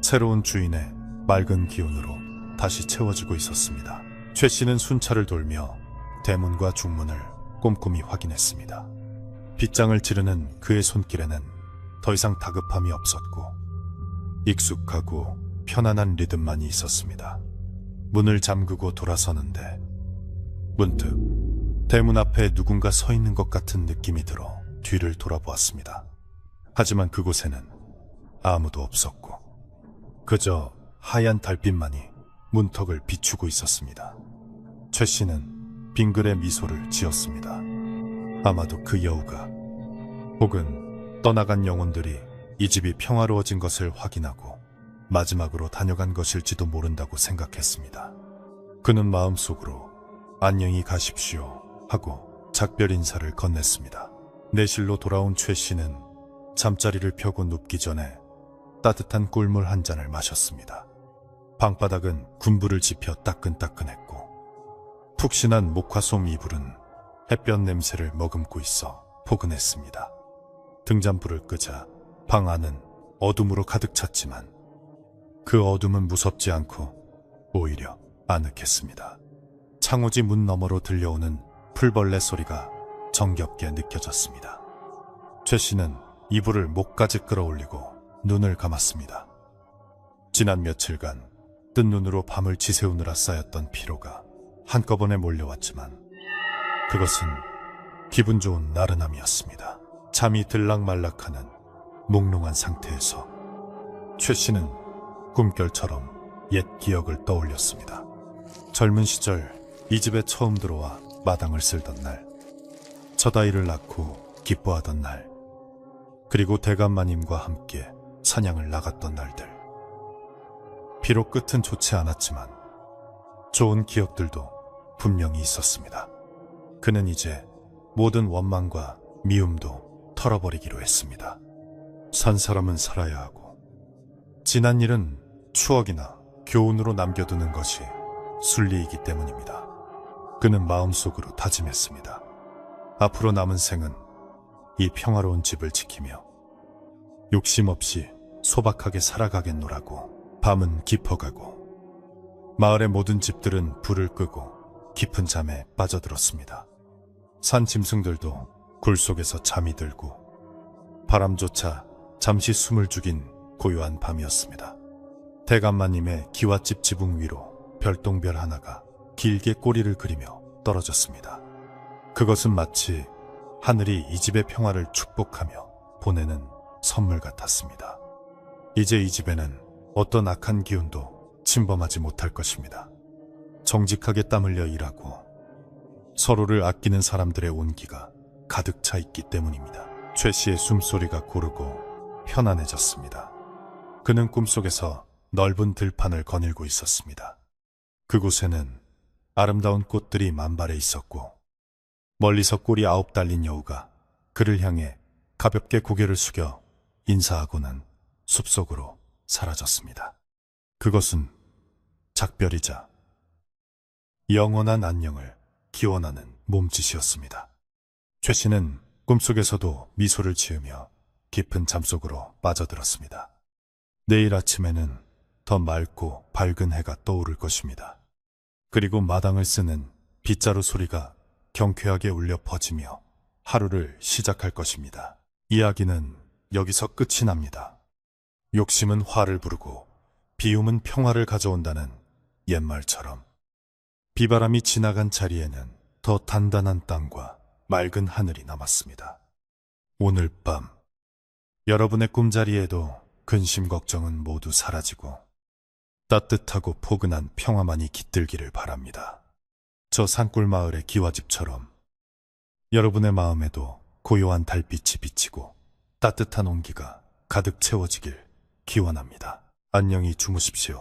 새로운 주인의 맑은 기운으로 다시 채워지고 있었습니다. 최 씨는 순찰을 돌며 대문과 중문을 꼼꼼히 확인했습니다. 빗장을 지르는 그의 손길에는 더 이상 다급함이 없었고 익숙하고 편안한 리듬만이 있었습니다. 문을 잠그고 돌아서는데 문득 대문 앞에 누군가 서 있는 것 같은 느낌이 들어 뒤를 돌아보았습니다. 하지만 그곳에는 아무도 없었고 그저 하얀 달빛만이 문턱을 비추고 있었습니다. 최 씨는 빙글의 미소를 지었습니다. 아마도 그 여우가 혹은 떠나간 영혼들이 이 집이 평화로워진 것을 확인하고 마지막으로 다녀간 것일지도 모른다고 생각했습니다. 그는 마음속으로 안녕히 가십시오 하고 작별 인사를 건넸습니다. 내실로 돌아온 최 씨는 잠자리를 펴고 눕기 전에 따뜻한 꿀물 한 잔을 마셨습니다. 방바닥은 군부를 지펴 따끈따끈했고 푹신한 목화솜 이불은 햇볕 냄새를 머금고 있어 포근했습니다. 등잔불을 끄자 방 안은 어둠으로 가득 찼지만 그 어둠은 무섭지 않고 오히려 아늑했습니다. 창호지 문 너머로 들려오는 풀벌레 소리가 정겹게 느껴졌습니다. 최 씨는 이불을 목까지 끌어올리고 눈을 감았습니다. 지난 며칠간 뜬 눈으로 밤을 지새우느라 쌓였던 피로가 한꺼번에 몰려왔지만 그것은 기분 좋은 나른함이었습니다. 잠이 들락말락하는 몽롱한 상태에서 최 씨는 꿈결처럼 옛 기억을 떠올렸습니다. 젊은 시절 이 집에 처음 들어와 마당을 쓸던 날, 첫 아이를 낳고 기뻐하던 날, 그리고 대감마님과 함께 사냥을 나갔던 날들. 비록 끝은 좋지 않았지만 좋은 기억들도 분명히 있었습니다. 그는 이제 모든 원망과 미움도 털어버리기로 했습니다. 산 사람은 살아야 하고 지난 일은 추억이나 교훈으로 남겨두는 것이 순리이기 때문입니다. 그는 마음속으로 다짐했습니다. 앞으로 남은 생은 이 평화로운 집을 지키며 욕심 없이 소박하게 살아가겠노라고. 밤은 깊어가고 마을의 모든 집들은 불을 끄고 깊은 잠에 빠져들었습니다. 산 짐승들도 굴 속에서 잠이 들고 바람조차 잠시 숨을 죽인 고요한 밤이었습니다. 대감마님의 기와집 지붕 위로 별똥별 하나가 길게 꼬리를 그리며 떨어졌습니다. 그것은 마치 하늘이 이 집의 평화를 축복하며 보내는 선물 같았습니다. 이제 이 집에는 어떤 악한 기운도 침범하지 못할 것입니다. 정직하게 땀 흘려 일하고 서로를 아끼는 사람들의 온기가 가득 차 있기 때문입니다. 최 씨의 숨소리가 고르고 편안해졌습니다. 그는 꿈속에서 넓은 들판을 거닐고 있었습니다. 그곳에는 아름다운 꽃들이 만발해 있었고 멀리서 꼴이 9 달린 여우가 그를 향해 가볍게 고개를 숙여 인사하고는 숲속으로 사라졌습니다. 그것은 작별이자 영원한 안녕을 기원하는 몸짓이었습니다. 최 씨는 꿈속에서도 미소를 지으며 깊은 잠속으로 빠져들었습니다. 내일 아침에는 더 맑고 밝은 해가 떠오를 것입니다. 그리고 마당을 쓰는 빗자루 소리가 경쾌하게 울려 퍼지며 하루를 시작할 것입니다. 이야기는 여기서 끝이 납니다. 욕심은 화를 부르고 비움은 평화를 가져온다는 옛말처럼 비바람이 지나간 자리에는 더 단단한 땅과 맑은 하늘이 남았습니다. 오늘 밤 여러분의 꿈자리에도 근심 걱정은 모두 사라지고 따뜻하고 포근한 평화만이 깃들기를 바랍니다. 저 산골 마을의 기와집처럼 여러분의 마음에도 고요한 달빛이 비치고 따뜻한 온기가 가득 채워지길 기원합니다. 안녕히 주무십시오.